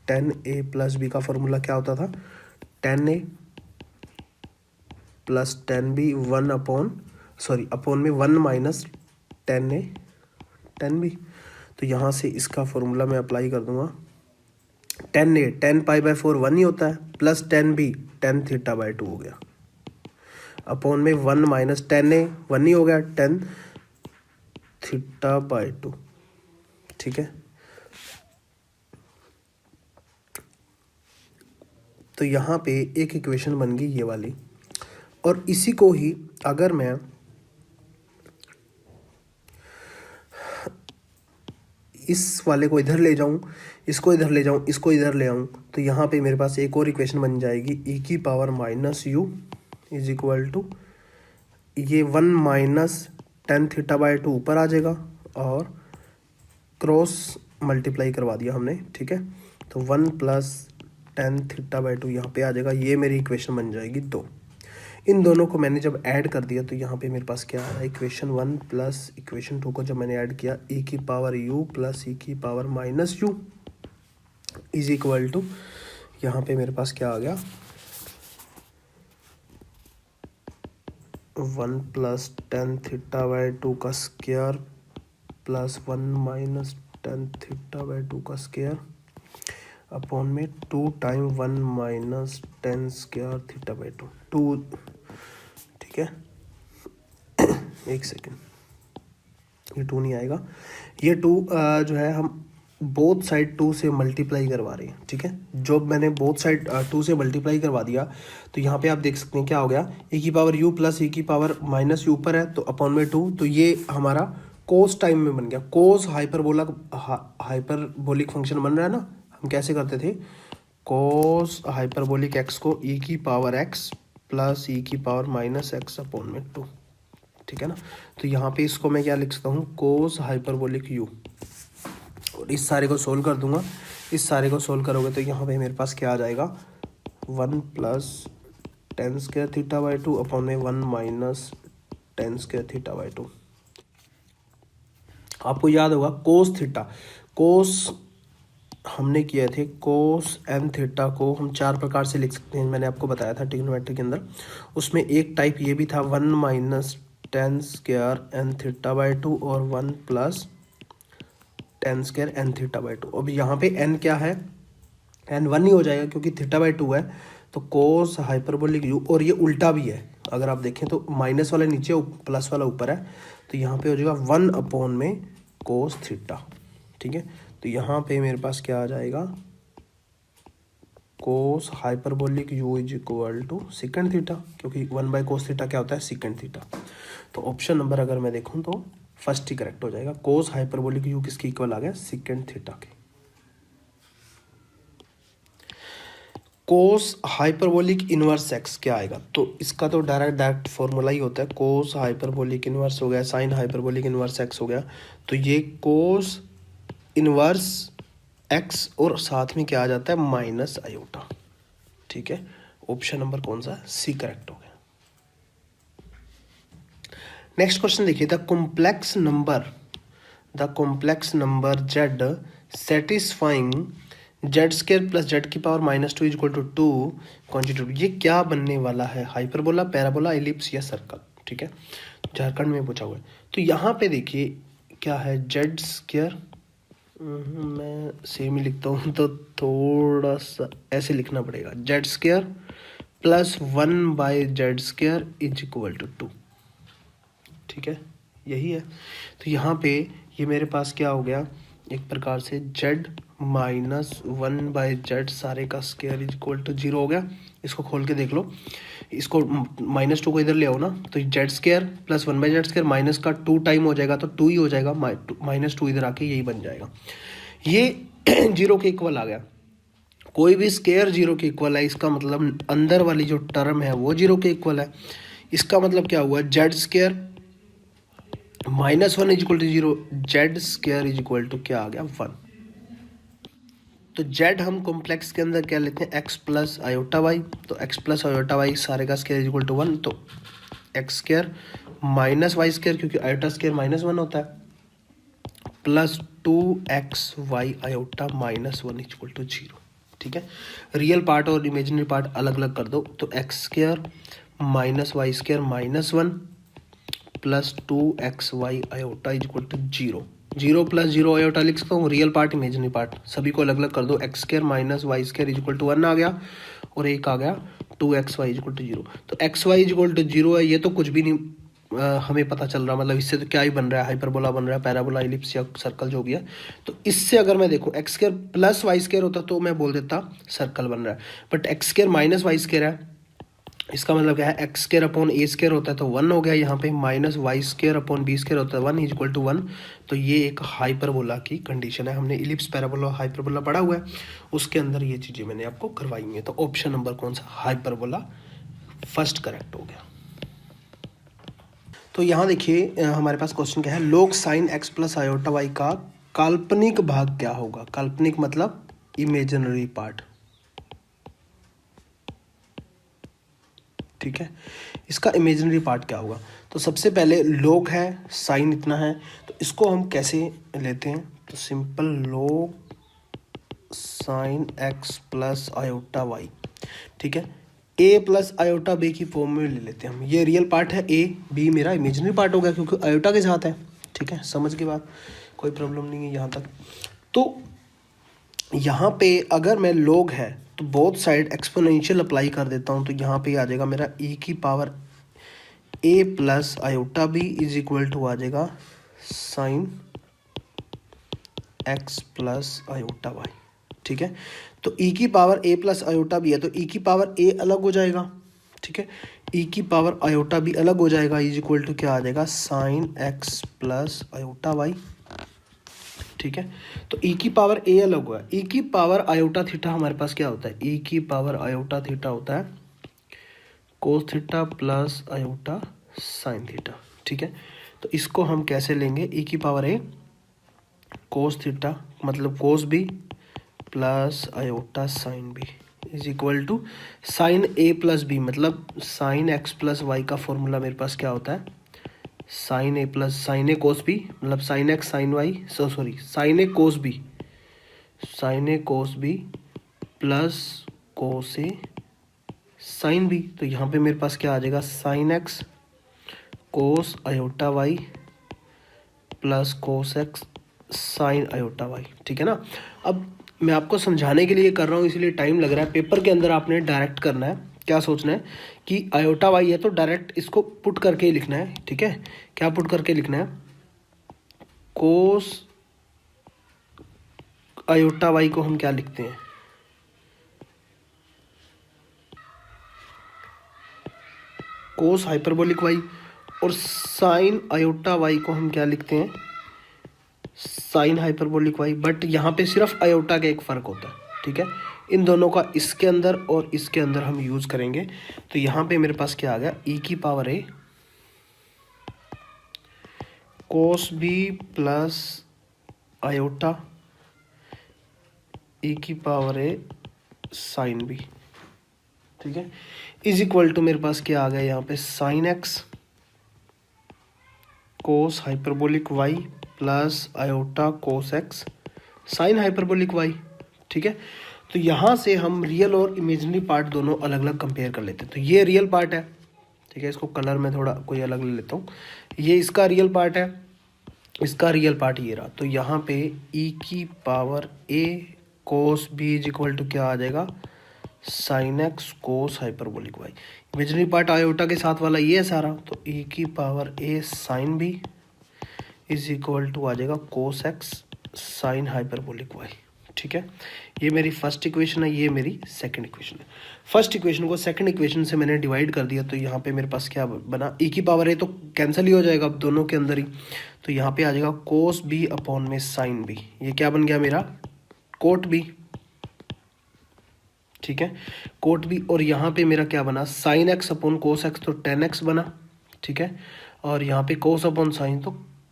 10a प्लस बी का फॉर्मूला क्या होता था, 10a प्लस 10b अपॉन में 1 माइनस 10b। तो यहाँ से इसका फॉर्मूला मैं अप्लाई कर दूंगा, 10a 10 पाई बाय 4 1 ही होता है, प्लस 10b 10 थीटा बाय 2 हो गया, अपॉन में 1 माइनस 10a 1 ही हो गया 10 थीटा बाय 2। ठीक है, तो यहाँ पे एक इक्वेशन बन गई ये वाली। और इसी को ही अगर मैं इस वाले को इधर ले जाऊं, इसको इधर ले जाऊं, इसको इधर ले आऊं, तो यहाँ पे मेरे पास एक और इक्वेशन बन जाएगी, e की power minus u is equal to ये 1 माइनस 10 थीटा बाय 2 ऊपर आ जाएगा और क्रॉस मल्टीप्लाई करवा दिया हमने। ठीक है, तो 1 प्लस 10 थीटा बाय 2 यहाँ पे आ जाएगा, ये मेरी इक्वेशन बन जाएगी 2। इन दोनों को मैंने जब ऐड कर दिया तो यहाँ पे मेरे पास क्या आया, इक्वेशन 1 प्लस इक्वेशन 2 को जब मैंने ऐड किया, e की पावर u प्लस e की power minus u is equal to यहाँ पे मेरे पास क्या आ गया, 1 प्लस 10 थीटा बाय 2 का square plus 1 minus 10 theta by 2 का स्क्वायर अपॉन में 2 time 1 minus 10 square theta by 2। ठीक है, एक सेकेंड, ये 2 नहीं आएगा, ये 2 जो है हम बोथ साइड 2 से मल्टीप्लाई करवा रहे हैं। ठीक है, जो मैंने बोथ साइड 2 से मल्टीप्लाई करवा दिया तो यहाँ पे आप देख सकते हैं क्या हो गया, e की पावर u प्लस e की पावर माइनस यू ऊपर है तो अपॉन में 2, तो ये हमारा कोस टाइम में बन गया। कोस हाइपरबोलिक फंक्शन बन रहा है ना, हम कैसे करते थे, कोस हाइपरबोलिक x को e की पावर x प्लस e की पावर माइनस x अपॉन में 2। ठीक है ना, तो यहाँ पे इसको मैं क्या लिख सकता हूँ, कोस हाइपरबोलिक u, और इस सारे को सोल्व कर दूंगा। इस सारे को सोल्व करोगे तो यहाँ पे मेरे पास क्या आ जाएगा, 1 plus 10 square theta by 2 upon में 1 माइनस 10 स्क्वायर थीटा बाय 2। आपको याद होगा कोस थीटा, कोस हमने किए थे, कोस एन थीटा को हम 4 प्रकार से लिख सकते हैं, मैंने आपको बताया था ट्रिग्नोमेट्री के अंदर। उसमें एक टाइप ये भी था 1 minus 10 square n theta by 2 और 1 plus 10 square n theta by 2। अब यहाँ पे एन क्या है, एन 1 ही हो जाएगा क्योंकि थीटा बाय 2 है, तो कोस हाइपरबोलिक यू, और ये उल्टा भी है, अगर आप देखें तो माइनस वाला नीचे प्लस वाला ऊपर है, तो यहाँ पे हो जाएगा 1 अपॉन में कोस थीटा। ठीक है, तो यहाँ पे मेरे पास क्या आ जाएगा, cos hyperbolic U is equal to second theta, क्योंकि 1 बाय कोस थीटा क्या होता है, सेकेंड थीटा। तो ऑप्शन नंबर अगर मैं देखूँ तो फर्स्ट ही करेक्ट हो जाएगा, कोस हाइपरबोलिक यू किसके इक्वल आ गया, सेकेंड थीटा के। कोस हाइपरबोलिक इनवर्स एक्स क्या आएगा, तो इसका तो डायरेक्ट फॉर्मूला ही होता है, कोस हाइपरबोलिक इनवर्स हो गया, साइन हाइपरबोलिक इनवर्स एक्स हो गया, तो ये कोस इनवर्स एक्स और साथ में क्या आ जाता है, माइनस आयोटा। ठीक है, ऑप्शन नंबर कौन सा, सी करेक्ट हो गया। नेक्स्ट क्वेश्चन देखिए, the complex number Z satisfying Z square plus Z की power minus 2 is equal to 2 conjugate, ये क्या बनने वाला है, हाइपरबोला, पैराबोला, एलिप्स या सर्कल। ठीक है, झारखंड में पूछा हुआ है। तो यहाँ पे देखिए क्या है, जेड स्क्वायर, मैं सेम ही लिखता हूँ तो थोड़ा सा ऐसे लिखना पड़ेगा, z square plus 1 by z square is equal to 2। ठीक है, यही है। तो यहाँ पे ये मेरे पास क्या हो गया, एक प्रकार से जेड माइनस 1 बाय जेड सारे का स्क्वायर इज इक्वल टू 0 हो गया। इसको खोल के देख लो, इसको -2 को इधर ले आओ ना, तो z square plus 1 by z square minus का 2 टाइम हो जाएगा तो 2 ही हो जाएगा, -2 इधर आके यही बन जाएगा। ये जीरो के इक्वल आ गया। कोई भी स्केयर जीरो के इक्वल है, इसका मतलब अंदर वाली जो टर्म है वो जीरो के इक्वल है। इसका मतलब क्या हुआ, z square -1 is equal to zero, z square is equal to क्या आ गया 1। तो जेड हम कॉम्प्लेक्स के अंदर क्या लेते हैं, एक्स प्लस आयोटा वाई, तो एक्स प्लस आयोटा वाई सारे का स्केयर इज इक्वल टू 1, तो x square minus y square, क्योंकि आयोटा स्केयर -1 होता है, plus 2xy iota -1 is equal to 0। ठीक है, रियल पार्ट और इमेजिनरी पार्ट अलग अलग कर दो, तो x square minus y square -1 plus 2xy iota is equal to 0। 0 plus 0 iota लिख सकता हूँ, रियल पार्ट इमेजिनरी पार्ट सभी को अलग अलग कर दो, x square minus y square is equal to 1 आ गया, और एक आ गया 2xy इज इक्वल टू 0। तो xy इज इक्वल टू 0 है, ये तो कुछ भी नहीं हमें पता चल रहा, मतलब इससे तो क्या ही बन रहा है, हाइपरबोला बन रहा है, पैराबोला, इलिप्स या सर्कल जो भी है। तो इससे अगर मैं देखूँ x square plus y square होता तो मैं बोल देता सर्कल बन रहा है, but x square minus y square है, इसका मतलब क्या है, x square upon a square होता है तो 1 हो गया यहाँ पे, minus y square upon b square होता है 1 इज इक्वल टू 1। तो ये एक हाइपरबोला की कंडीशन है, हमने इलिप्स, पैराबोला, हाइपरबोला पढ़ा हुआ है, उसके अंदर ये चीज़ें मैंने आपको करवाई हैं। तो ऑप्शन नंबर कौन सा, हाइपरबोला फर्स्ट करेक्ट हो गया। तो यहाँ देखिए हमारे पास क्वेश्चन क्या है, log sine x plus iota y का काल्पनिक भाग क्या होगा। काल्पनिक मतलब इमेजिनरी पार्ट। ठीक है, इसका इमेजिनरी पार्ट क्या होगा। तो सबसे पहले log है, साइन इतना है, तो इसको हम कैसे लेते हैं, तो simple log sine x plus iota Y. ठीक है, ए प्लस आयोटा बी की फॉर्म में ले लेते हैं हम, ये रियल पार्ट है, ए बी मेरा इमेजिनरी पार्ट हो गया क्योंकि आयोटा के साथ है। ठीक है, समझ के बाद कोई प्रॉब्लम नहीं है यहाँ तक। तो यहाँ पे अगर मैं log है तो बोथ साइड एक्सपोनेंशियल अप्लाई कर देता हूँ, तो यहाँ पे आ जाएगा मेरा e की power a plus iota B is equal to आ जाएगा sine x plus iota Y. ठीक है, तो e की power a plus iota B है, तो e की पावर a अलग हो जाएगा। ठीक है, e की पावर आयोटा बी अलग हो जाएगा, इज इक्वल टू क्या आ जाएगा, sine x plus iota Y. ठीक है, तो e की पावर a अलग हुआ, e की पावर आयोटा थीटा हमारे पास क्या होता है, e की पावर आयोटा थीटा होता है cos theta plus iota sine theta. ठीक है, तो इसको हम कैसे लेंगे, e की पावर a कोस थीटा मतलब cos B plus iota sine B is equal to sine A plus B, मतलब साइन एक्स प्लस वाई का फॉर्मूला मेरे पास क्या होता है, sine A plus sine A cos B, मतलब sine X sine Y, sorry sine A cos B, sine A cos B plus cos A sine B. तो यहाँ पे मेरे पास क्या आ जाएगा, sine X cos iota Y plus cos X sine iota Y. ठीक है ना, अब मैं आपको समझाने के लिए कर रहा हूँ इसलिए टाइम लग रहा है, पेपर के अंदर आपने डायरेक्ट करना है, क्या सोचना है कि आयोटा वाई है तो डायरेक्ट इसको पुट करके ही लिखना है। ठीक है, क्या पुट करके लिखना है, कोस आयोटा वाई को हम क्या लिखते हैं, कोस हाइपरबोलिक वाई, और साइन आयोटा वाई को हम क्या लिखते हैं, साइन हाइपरबोलिक वाई। बट यहाँ पे सिर्फ आयोटा का एक फ़र्क होता है। ठीक है, इन दोनों का इसके अंदर और इसके अंदर हम यूज़ करेंगे। तो यहाँ पे मेरे पास क्या आ गया, e की power a cos B plus iota e की पावर a साइन बी। ठीक है, इज इक्वल टू मेरे पास क्या आ गया यहाँ पे, sine X cos hyperbolic Y plus iota cos X sine hyperbolic Y. ठीक है, तो यहाँ से हम रियल और इमेजिनरी पार्ट दोनों अलग अलग कंपेयर कर लेते हैं। तो ये रियल पार्ट है, ठीक है, इसको कलर में थोड़ा कोई अलग ले लेता हूँ, ये इसका रियल पार्ट है, इसका रियल पार्ट ये रहा। तो यहाँ पे e की power a cos b is equal to क्या आ जाएगा, sine X cos hyperbolic Y. Imaginary part iota के साथ वाला ये है सारा, तो e की power a sine b is equal to आ जाएगा cos X sine hyperbolic Y. ठीक है, ये मेरी फर्स्ट इक्वेशन है, ये मेरी सेकंड इक्वेशन है। फर्स्ट इक्वेशन को सेकंड इक्वेशन से मैंने डिवाइड कर दिया, तो यहाँ पे मेरे पास क्या बना, e की पावर a तो कैंसिल ही हो जाएगा अब दोनों के अंदर ही, तो यहाँ पे आ जाएगा कोस b अपॉन में साइन b। ये क्या बन गया मेरा, कोट बी, ठीक है, कोट बी। और यहाँ पे मेरा क्या बना, sine x upon cos x, तो टेन एक्स बना, ठीक है। और यहाँ पे कोस अपॉन साइन, तो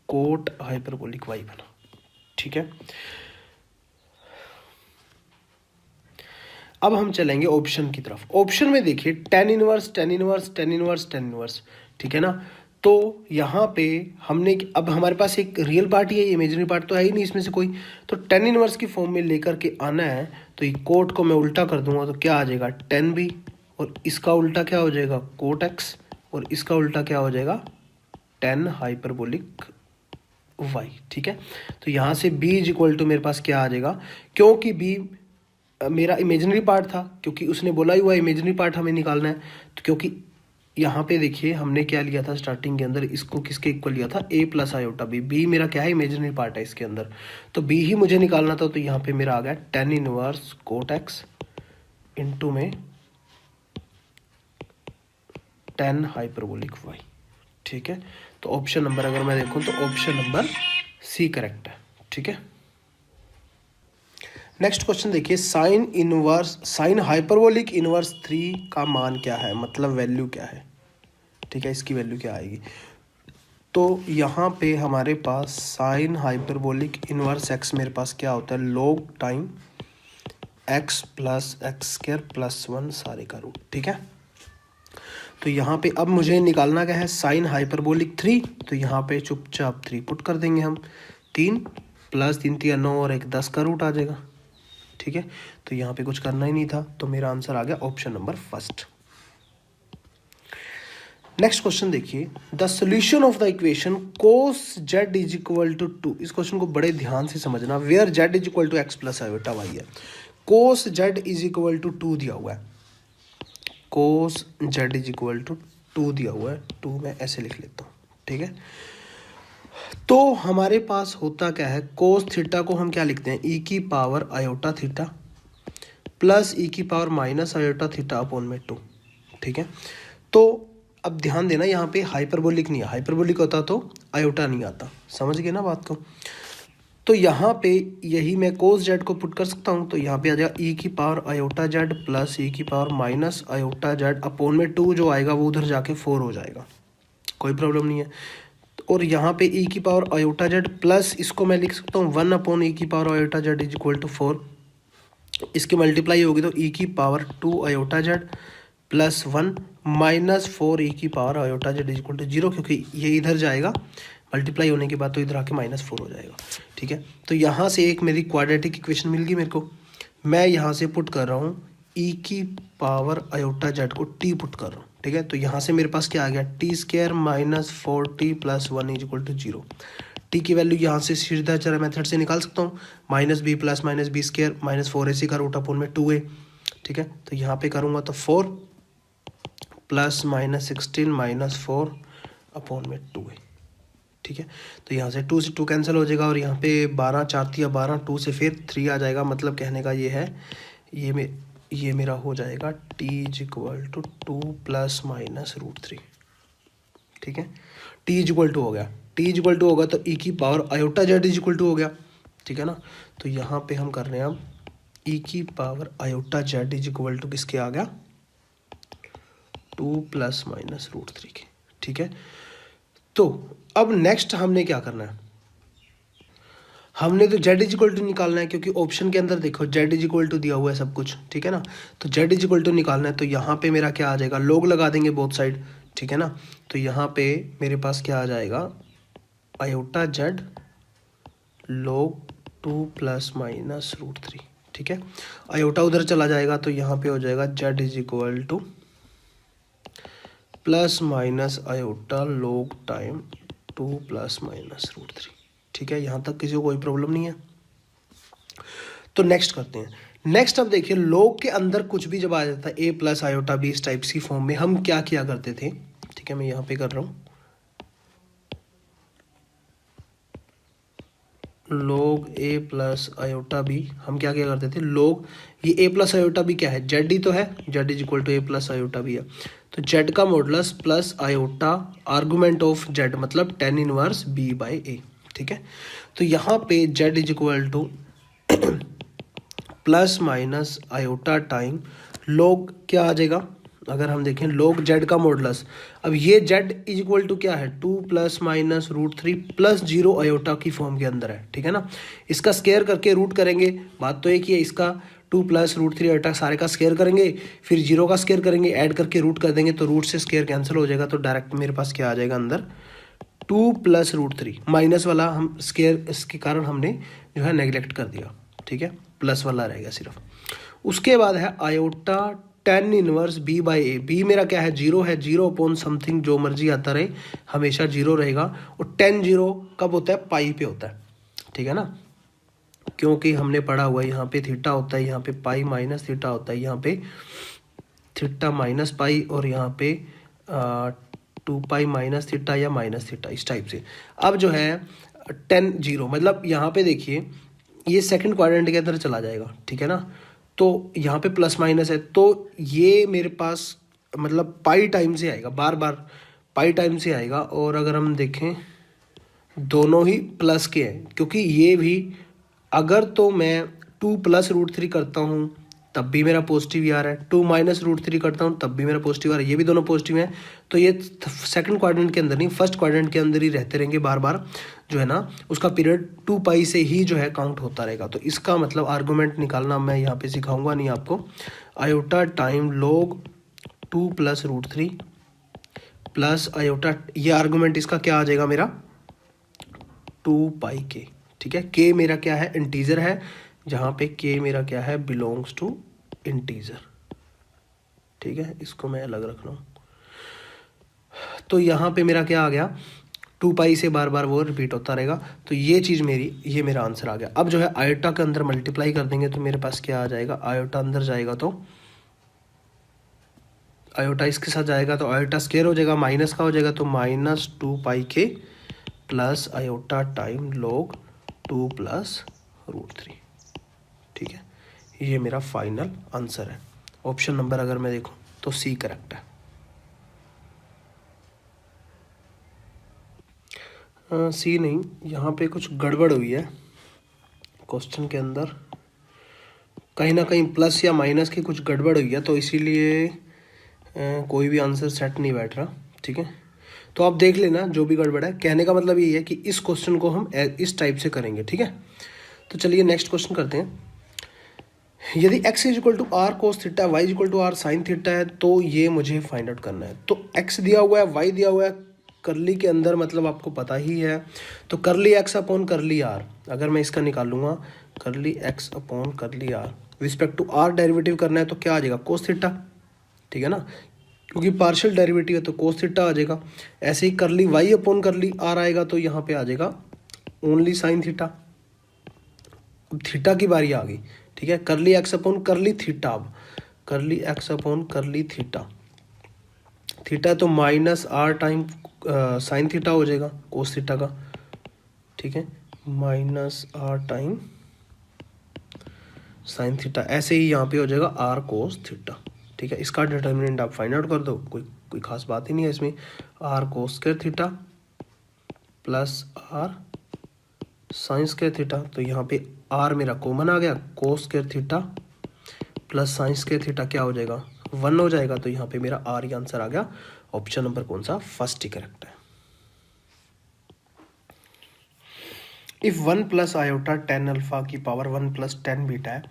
कोट हाइपरबोलिक वाई बना, ठीक है। अब हम चलेंगे ऑप्शन की तरफ। ऑप्शन में देखिए tan inverse, tan inverse, tan inverse, tan inverse, ठीक है ना। तो यहाँ पे हमने, अब हमारे पास एक रियल पार्ट ही है, इमेजिनरी पार्ट तो है ही नहीं इसमें से कोई, तो टेन इनवर्स की फॉर्म में लेकर के आना है। तो ये कोट को मैं उल्टा कर दूंगा तो क्या आ जाएगा, टेन बी, और इसका उल्टा क्या हो जाएगा, कोट एक्स, और इसका उल्टा क्या हो जाएगा, टेन हाइपरबोलिक वाई, ठीक है। तो यहाँ से b इज इक्वल टू मेरे पास क्या आ जाएगा, क्योंकि b मेरा इमेजिनरी पार्ट था, क्योंकि उसने बोला ही हुआ इमेजिनरी पार्ट हमें निकालना है। तो क्योंकि यहाँ पे देखिए हमने क्या लिया था स्टार्टिंग के अंदर, इसको किसके इक्वल लिया था, a plus iota b, b मेरा क्या है, इमेजिनरी पार्ट है इसके अंदर, तो b ही मुझे निकालना था। तो यहाँ पे मेरा आ गया tan inverse cot x into में टेन हाइपरबोलिक वाई, ठीक है। तो ऑप्शन नंबर अगर मैं देखूँ तो ऑप्शन नंबर सी करेक्ट है, ठीक है। नेक्स्ट क्वेश्चन देखिए, sine inverse, sign hyperbolic inverse 3 का मान क्या है, मतलब वैल्यू क्या है, ठीक है, इसकी वैल्यू क्या आएगी। तो यहाँ पे हमारे पास साइन हाइपरबोलिक इनवर्स एक्स मेरे पास क्या होता है, log time x plus x square plus 1 सारे का रूट, ठीक है। तो यहाँ पे अब मुझे निकालना क्या है, साइन हाइपरबोलिक 3, तो यहाँ पे चुपचाप 3 पुट कर देंगे हम, 3 प्लस 3 3 9 और एक 10 का रूट आ जाएगा, ठीक है। तो यहाँ पे कुछ करना ही नहीं था, तो मेरा आंसर आ गया option number first. Next question देखिए, the solution of the equation cos Z is equal to 2, इस क्वेश्चन को बड़े ध्यान से समझना, where Z is equal to X plus iota Y है। Cos Z is equal to 2 दिया हुआ है, cos Z is equal to 2 दिया हुआ है, 2 मैं ऐसे लिख लेता हूँ, ठीक है। तो हमारे पास होता क्या है, कोस थीटा को हम क्या लिखते हैं, ई की पावर आयोटा थीटा प्लस ई की power minus iota theta upon में 2, ठीक है। तो अब ध्यान देना, यहाँ पे हाइपरबोलिक नहीं है, हाइपरबोलिक होता तो आयोटा नहीं आता, समझ गए ना बात को। तो यहाँ पे यही मैं कोस जेड को पुट कर सकता हूँ, तो यहाँ पे आ जाएगा ई की पावर आयोटा जेड प्लस ई की power minus iota Z upon में 2, जो आएगा वो उधर जाके 4 हो जाएगा, कोई प्रॉब्लम नहीं है। और यहाँ पे ई की पावर आयोटा जेड प्लस इसको मैं लिख सकता हूँ 1 अपॉन ई की power iota z is equal to 4, इसकी मल्टीप्लाई होगी तो ई की power 2 iota z plus 1 minus 4 e की power iota z is equal to 0, क्योंकि ये इधर जाएगा मल्टीप्लाई होने के बाद तो इधर आके -4 हो जाएगा, ठीक है। तो यहाँ से एक मेरी क्वाड्रेटिक इक्वेशन मिल गई मेरे को, मैं यहाँ से पुट कर रहा हूँ ई की पावर आयोटा जेड को टी पुट कर रहा हूँ, ठीक है। तो यहाँ से मेरे पास क्या आ गया, t square minus 4t plus 1 is equal to 0। T की वैल्यू यहाँ से सीधा चर मेथड से निकाल सकता हूँ, minus b plus minus b square minus 4ac का रूट अपॉन में 2a, ठीक है। तो यहाँ पे करूँगा तो 4 प्लस माइनस 16 माइनस 4 अपॉन में 2a, ठीक है। तो यहाँ से 2 से 2 कैंसिल हो जाएगा, और यहाँ पे 12 4 या 12, 2 से फिर 3 आ जाएगा, मतलब कहने का ये है, ये मेरा हो जाएगा t is equal to 2 plus minus root 3, ठीक है। t इज इक्वल टू हो गया, t इज इक्वल टू होगा तो e की power iota z is equal to हो गया, ठीक है ना। तो यहाँ पे हम कर रहे हैं अब e की power iota z is equal to किसके आ गया, 2 प्लस माइनस रूट 3 के, ठीक है। तो अब नेक्स्ट हमने क्या करना है, हमने तो जेड इज इक्वल टू निकालना है, क्योंकि ऑप्शन के अंदर देखो जेड इज इक्वल टू दिया हुआ है सब कुछ, ठीक है ना। तो जेड इज इक्वल टू निकालना है, तो यहाँ पे मेरा क्या आ जाएगा, लॉग लगा देंगे बोथ साइड, ठीक है ना। तो यहाँ पे मेरे पास क्या आ जाएगा, iota z log 2 plus minus root 3, ठीक है। आयोटा उधर चला जाएगा तो यहाँ पे हो जाएगा z is equal to plus minus iota log time 2 plus minus root 3, ठीक है। यहाँ तक किसी को कोई प्रॉब्लम नहीं है। तो नेक्स्ट करते हैं, नेक्स्ट अब देखिए लॉग के अंदर कुछ भी जब आ जाता है a प्लस आयोटा बी इस टाइप्स की फॉर्म में, हम क्या किया करते थे, ठीक है। मैं यहाँ पे कर रहा हूँ log a plus iota b, हम क्या किया करते थे, log ये a प्लस आयोटा बी क्या है, जेड ही तो है, z is equal to a plus iota B है, तो जेड का modulus plus iota argument of z मतलब tan inverse b by a, ठीक है। तो यहाँ पे z is equal to plus minus iota time log क्या आ जाएगा, अगर हम देखें log z का मॉडुलस, अब ये z इज इक्वल टू क्या है 2 प्लस माइनस √3 प्लस 0 आयोटा की फॉर्म के अंदर है, ठीक है ना। इसका स्केयर करके रूट करेंगे, बात तो एक ही है, इसका 2 प्लस √3 आयोटा सारे का स्केयर करेंगे, फिर 0 का स्केयर करेंगे, ऐड करके रूट कर देंगे, तो रूट से स्केयर कैंसिल हो जाएगा, तो डायरेक्ट मेरे पास क्या आ जाएगा अंदर 2 प्लस √3, माइनस वाला हम स्केयर इसके कारण हमने जो है नेग्लेक्ट कर दिया, ठीक है, प्लस वाला रहेगा सिर्फ। उसके बाद है iota tan inverse B by a, b मेरा क्या है 0 है, 0 अपॉन समथिंग जो मर्जी आता रहे हमेशा 0 रहेगा, और 10 0 कब होता है पाई पे होता है, ठीक है ना, क्योंकि हमने पढ़ा हुआ है यहाँ पे थीटा होता है, यहाँ पे पाई माइनस थीटा होता है, यहाँ पे थीटा माइनस पाई, और यहाँ पे 2 पाई माइनस थीटा या माइनस थीटा, इस टाइप से। अब जो है 10 0 मतलब यहाँ पे देखिए ये सेकंड क्वाड्रेंट के अंदर चला जाएगा, ठीक है ना, तो यहाँ पे प्लस माइनस है, तो ये मेरे पास मतलब पाई टाइम से आएगा, बार बार पाई टाइम से आएगा। और अगर हम देखें दोनों ही प्लस के हैं, क्योंकि ये भी अगर तो मैं 2 प्लस √3 करता हूँ तब भी मेरा पॉजिटिव ही आ रहा है, 2 माइनस √3 करता हूँ तब भी मेरा पॉजिटिव आ रहा है, ये भी दोनों पॉजिटिव हैं, तो ये सेकंड क्वाड्रेंट के अंदर नहीं फर्स्ट क्वाड्रेंट के अंदर ही रहते रहेंगे, बार बार जो है ना उसका पीरियड 2 पाई से ही जो है काउंट होता रहेगा। तो इसका मतलब आर्गूमेंट निकालना मैं यहाँ पे सिखाऊंगा नहीं आपको। Iota time log 2 plus √3 plus iota, ये आर्गूमेंट इसका क्या आ जाएगा मेरा 2 पाई के, ठीक है। के मेरा क्या है इंटीजर है, जहाँ पे के मेरा क्या है बिलोंग्स टू इंटीजर, ठीक है, इसको मैं अलग रख रहा हूँ। तो यहाँ पे मेरा क्या आ गया 2 पाई से बार बार वो रिपीट होता रहेगा, तो ये चीज़ मेरी, ये मेरा आंसर आ गया। अब जो है आयोटा के अंदर मल्टीप्लाई कर देंगे तो मेरे पास क्या आ जाएगा, आयोटा अंदर जाएगा तो आयोटा इसके साथ जाएगा तो आयोटा स्क्वायर हो जाएगा, माइनस का हो जाएगा तो माइनस 2 पाई के plus iota time log 2 plus √3, ठीक है। ये मेरा फाइनल आंसर है। ऑप्शन नंबर अगर मैं देखूं तो सी करेक्ट है। सी नहीं, यहाँ पे कुछ गड़बड़ हुई है क्वेश्चन के अंदर, कहीं ना कहीं प्लस या माइनस की कुछ गड़बड़ हुई है, तो इसीलिए कोई भी आंसर सेट नहीं बैठ रहा, ठीक है। तो आप देख लेना जो भी गड़बड़ है, कहने का मतलब ये है कि इस क्वेश्चन को हम इस टाइप से करेंगे, ठीक है। तो चलिए नेक्स्ट क्वेश्चन करते हैं। यदि x is equal to r cos theta, y is equal to r sine theta है, तो ये मुझे फाइंड आउट करना है। तो x दिया हुआ है, y दिया हुआ है, करली के अंदर मतलब आपको पता ही है, तो करली x अपॉन करली r, अगर मैं इसका निकालूंगा curly x upon curly r respect to r derivative करना है तो क्या आ जाएगा कोस थीटा, ठीक है ना, क्योंकि पार्शियल डेरिवेटिव है तो कोस थीटा आ जाएगा। ऐसे ही करली y अपॉन करली r आएगा तो यहाँ पे आ जाएगा ओनली साइन थीटा। अब थीटा की बारी आ गई, ठीक है, करली एक्स अपॉन करली थीटा, अब करली एक्स अपॉन करली थीटा, थीटा तो minus r time sine theta हो जाएगा कोस थीटा का, ठीक है, minus r time sine theta, ऐसे ही यहाँ पे हो जाएगा r कोस थीटा, ठीक है। इसका डिटर्मिनेंट आप फाइंड आउट कर दो, कोई खास बात ही नहीं है इसमें, r cos square theta plus r sine square theta, तो यहाँ पे r मेरा कॉमन आ गया, cos square theta plus sine square theta क्या हो जाएगा 1 हो जाएगा, तो यहाँ पे मेरा r ही आंसर आ गया। ऑप्शन नंबर कौन सा फर्स्ट ही करेक्ट है। इफ 1 प्लस आयोटा 10 अल्फा की power 1 plus 10 beta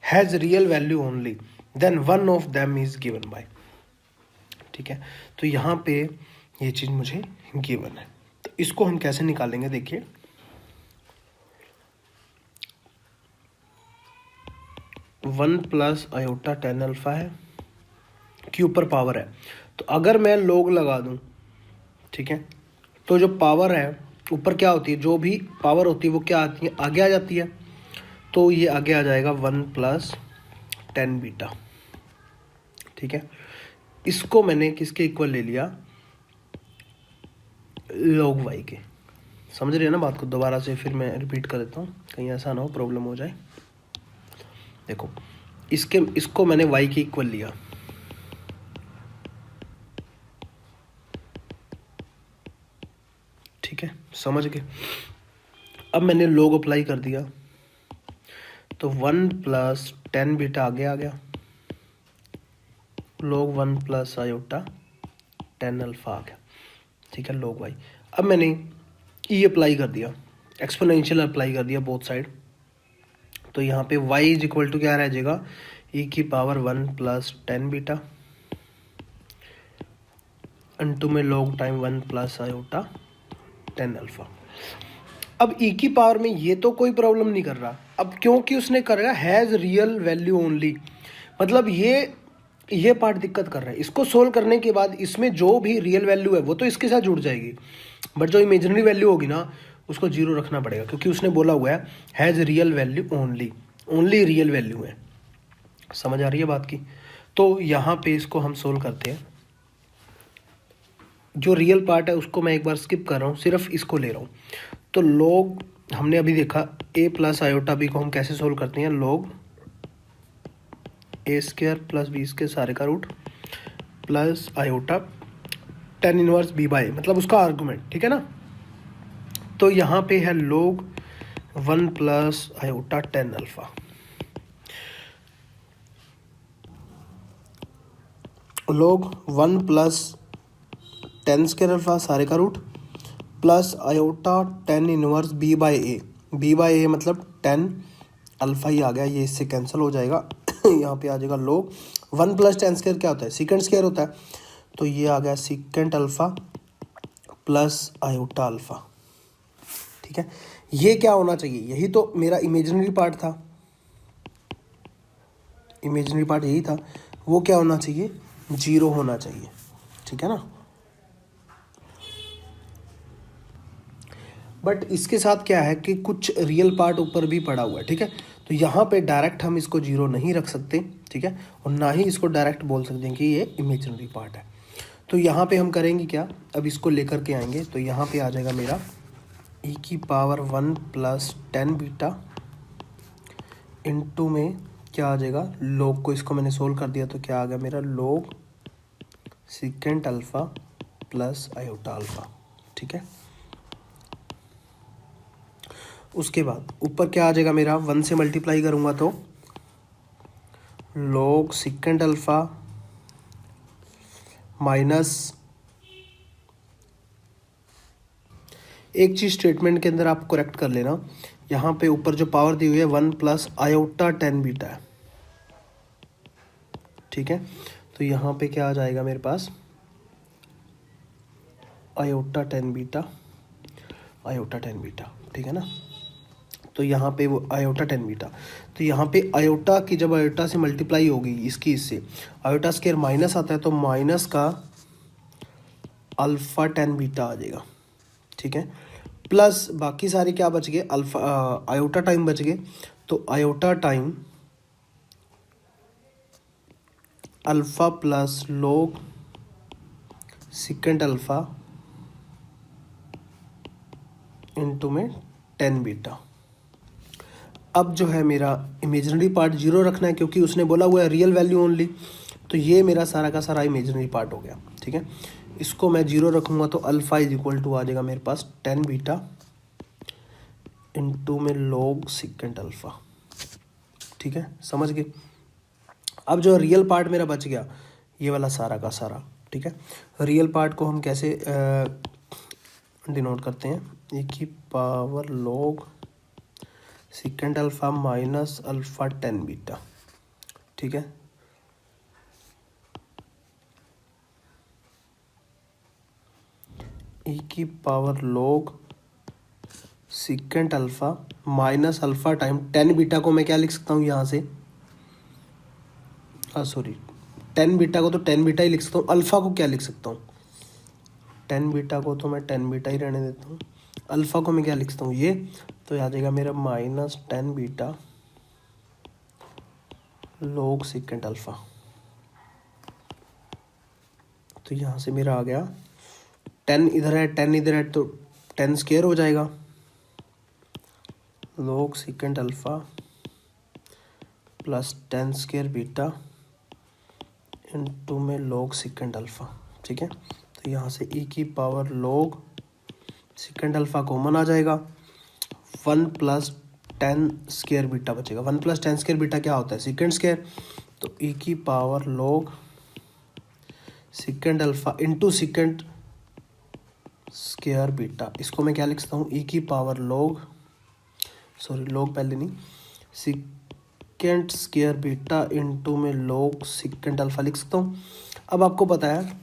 has real value only then one of them is given by, ठीक है। तो यहाँ पे ये चीज़ मुझे गिवन है, तो इसको हम कैसे निकालेंगे, देखिए 1 प्लस आयोटा 10 अल्फा है के ऊपर पावर है, तो अगर मैं log लगा दूं, ठीक है, तो जो पावर है ऊपर क्या होती है, जो भी पावर होती है वो क्या आती है आगे आ जाती है, तो ये आगे आ जाएगा 1 प्लस 10 बीटा, ठीक है। इसको मैंने किसके इक्वल ले लिया log y के, समझ रहे हैं ना बात को, दोबारा से फिर मैं रिपीट कर देता हूँ कहीं ऐसा ना हो प्रॉब्लम हो जाए। देखो इसको मैंने y के इक्वल लिया, ठीक है, समझ गए। अब मैंने log अप्लाई कर दिया, तो 1 प्लस 10 बीटा आगे आ गया, log 1 प्लस आयोटा 10 अल्फा आ गया, ठीक है, log y। अब मैंने e अप्लाई कर दिया, एक्सपोनेंशियल अप्लाई कर दिया बोथ साइड, तो यहाँ पे y इज इक्वल टू क्या रह जाएगा, e की पावर 1 प्लस 10 बीटा इंटू में log time 1 plus iota 10 alpha. अब e की पावर में ये तो कोई प्रॉब्लम नहीं कर रहा, अब क्योंकि उसने कर रहा हैज़ रियल वैल्यू ओनली, मतलब ये पार्ट दिक्कत कर रहा है। इसको सोल्व करने के बाद इसमें जो भी रियल वैल्यू है वो तो इसके साथ जुड़ जाएगी, बट जो इमेजिनरी वैल्यू होगी ना उसको जीरो रखना पड़ेगा, क्योंकि उसने बोला हुआ है has real value only, only real value है। समझ आ रही है बात की? तो यहाँ पे इसको हम सोल्व करते हैं। जो रियल पार्ट है उसको मैं एक बार स्किप कर रहा हूँ, सिर्फ इसको ले रहा हूँ। तो log हमने अभी देखा a प्लस आयोटा b को हम कैसे सोल्व करते हैं, log a square plus b square सारे का root plus iota 10 inverse b by, मतलब उसका आर्गुमेंट, ठीक है ना। तो यहाँ पे है log 1 plus iota 10 alpha, log 1 plus 10 square alpha सारे का root plus iota 10 inverse b by A मतलब 10 अल्फा ही आ गया, ये इससे कैंसिल हो जाएगा। यहाँ पे आ जाएगा log 1 प्लस 10 स्क्वायर क्या होता है, सीकेंड स्क्वायर होता है, तो ये आ गया secant alpha plus iota alpha, ठीक है। ये क्या होना चाहिए, यही तो मेरा इमेजिनरी पार्ट था, इमेजिनरी पार्ट यही था, वो क्या होना चाहिए, जीरो होना चाहिए, ठीक है ना। बट इसके साथ क्या है कि कुछ रियल पार्ट ऊपर भी पड़ा हुआ है, ठीक है। तो यहाँ पे डायरेक्ट हम इसको जीरो नहीं रख सकते, ठीक है, और ना ही इसको डायरेक्ट बोल सकते हैं कि ये इमेजिनरी पार्ट है। तो यहाँ पे हम करेंगे क्या, अब इसको लेकर के आएंगे, तो यहाँ पे आ जाएगा मेरा e की पावर 1 प्लस 10 बीटा इंटू में क्या आ जाएगा, log को इसको मैंने सोल्व कर दिया तो क्या आ गया मेरा log secant alpha plus iota alpha, ठीक है। उसके बाद ऊपर क्या आ जाएगा मेरा, 1 से मल्टीप्लाई करूँगा तो log सीकेंट अल्फा माइनस, एक चीज़ स्टेटमेंट के अंदर आप करेक्ट कर लेना, यहाँ पे ऊपर जो पावर दी हुई है 1 प्लस आयोटा 10 बीटा है, ठीक है। तो यहाँ पे क्या आ जाएगा मेरे पास, आयोटा 10 बीटा, आयोटा 10 बीटा, ठीक है ना। तो यहाँ पे वो आयोटा 10 बीटा, तो यहाँ पे आयोटा की जब आयोटा से मल्टीप्लाई होगी इसकी इससे, आयोटा स्क्वायर माइनस आता है तो माइनस का अल्फ़ा 10 बीटा आ जाएगा, ठीक है। प्लस बाकी सारे क्या बच गए, अल्फा आयोटा टाइम बच गए, तो iota time alpha plus log secant alpha into में 10 बीटा। अब जो है मेरा इमेजिनरी पार्ट जीरो रखना है, क्योंकि उसने बोला हुआ है रियल वैल्यू ओनली, तो ये मेरा सारा का सारा इमेजिनरी पार्ट हो गया, ठीक है। इसको मैं जीरो रखूँगा तो अल्फ़ा इज इक्वल टू आ जाएगा मेरे पास 10 बीटा इंटू में log सीकेंट अल्फ़ा, ठीक है, समझ गए। अब जो रियल पार्ट मेरा बच गया ये वाला सारा का सारा, ठीक है। रियल पार्ट को हम कैसे डिनोट करते हैं, e की power log secant alpha minus alpha 10 beta, ठीक है। e की power log secant alpha minus alpha time 10 beta को मैं क्या लिख सकता हूँ यहाँ से, सॉरी 10 बीटा को तो 10 बीटा ही लिख सकता हूँ, अल्फ़ा को क्या लिख सकता हूँ, 10 बीटा को तो मैं 10 बीटा ही रहने देता हूँ, अल्फ़ा को मैं क्या लिख सकता हूँ ये, तो आ जाएगा मेरा minus 10 beta log secant alpha. तो यहाँ से मेरा आ गया 10 इधर है 10 इधर है तो 10 स्क्वायर हो जाएगा, log secant alpha plus 10 square beta into में log सीकेंट अल्फ़ा, ठीक है। तो यहाँ से e की power log secant alpha common आ जाएगा, 1 प्लस टेन स्क्वायर बीटा बचेगा। 1 प्लस टेन स्क्वायर बीटा क्या होता है? Second square. तो ई की power log second alpha into second square beta, इसको मैं क्या लिख सकता हूँ? ई की पावर लॉग, सॉरी लॉग पहले नहीं, सेकेंड स्क्वायर बीटा इंटू में लॉग सेकेंड अल्फा लिख सकता हूँ। अब आपको पता है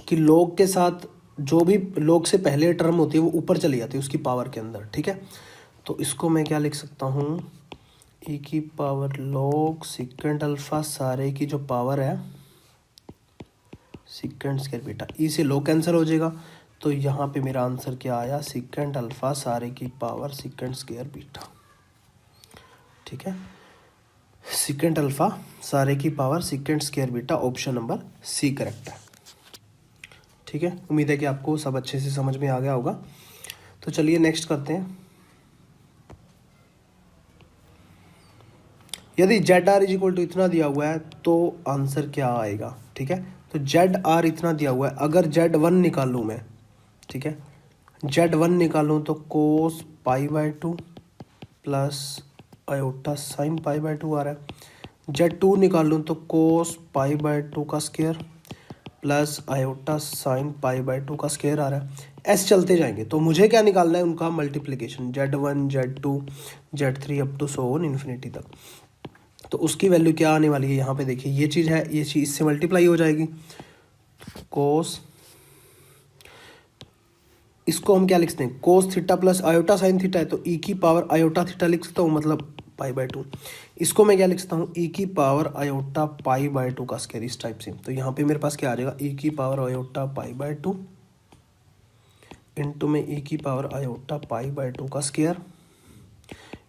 कि लॉग के साथ जो भी लॉग से पहले टर्म होती है वो ऊपर चली जाती है उसकी पावर के अंदर, ठीक है। तो इसको मैं क्या लिख सकता हूँ? ई की पावर लॉग सेकेंड अल्फा सारे की जो पावर है सेकेंड स्क्वायर बीटा, ई से लॉग कैंसिल हो जाएगा। तो यहाँ पे मेरा आंसर क्या आया? सेकेंड अल्फा सारे की पावर सेकेंड स्क्वायर बीटा, ठीक है। सेकेंड अल्फा सारे की power second square beta, option number सी करेक्ट है, ठीक है। उम्मीद है कि आपको सब अच्छे से समझ में आ गया होगा। तो चलिए नेक्स्ट करते हैं। यदि z r is equal to इतना दिया हुआ है तो आंसर क्या आएगा, ठीक है। तो जेड आर इतना दिया हुआ है, अगर जेड वन निकालूँ मैं, ठीक है, जेड वन निकालूँ तो cos pi by two plus iota sine pi by two आ रहा है। जेड टू निकालूँ तो कोस पाई बाय टू का square plus iota sine pi by two का स्क्वायर आ रहा है। ऐसे चलते जाएंगे। तो मुझे क्या निकालना है? उनका multiplication, z one z two z three up to so on infinity तक। तो उसकी वैल्यू क्या आने वाली है? यहाँ पे देखिए ये चीज़ है, ये चीज़ इससे मल्टीप्लाई हो जाएगी। कोस, इसको हम क्या लिख सकते हैं? Cos theta plus iota sign theta है तो ई की पावर आयोटा थीटा लिख सकता हूँ, मतलब पाई बाय टू। इसको मैं क्या लिख सकता हूँ? ई की power iota pi by two का स्क्वायर, इस टाइप से। तो यहाँ पे मेरे पास क्या आ जाएगा? ई की power iota pi by two into में ई की power iota pi by two का स्क्वायर,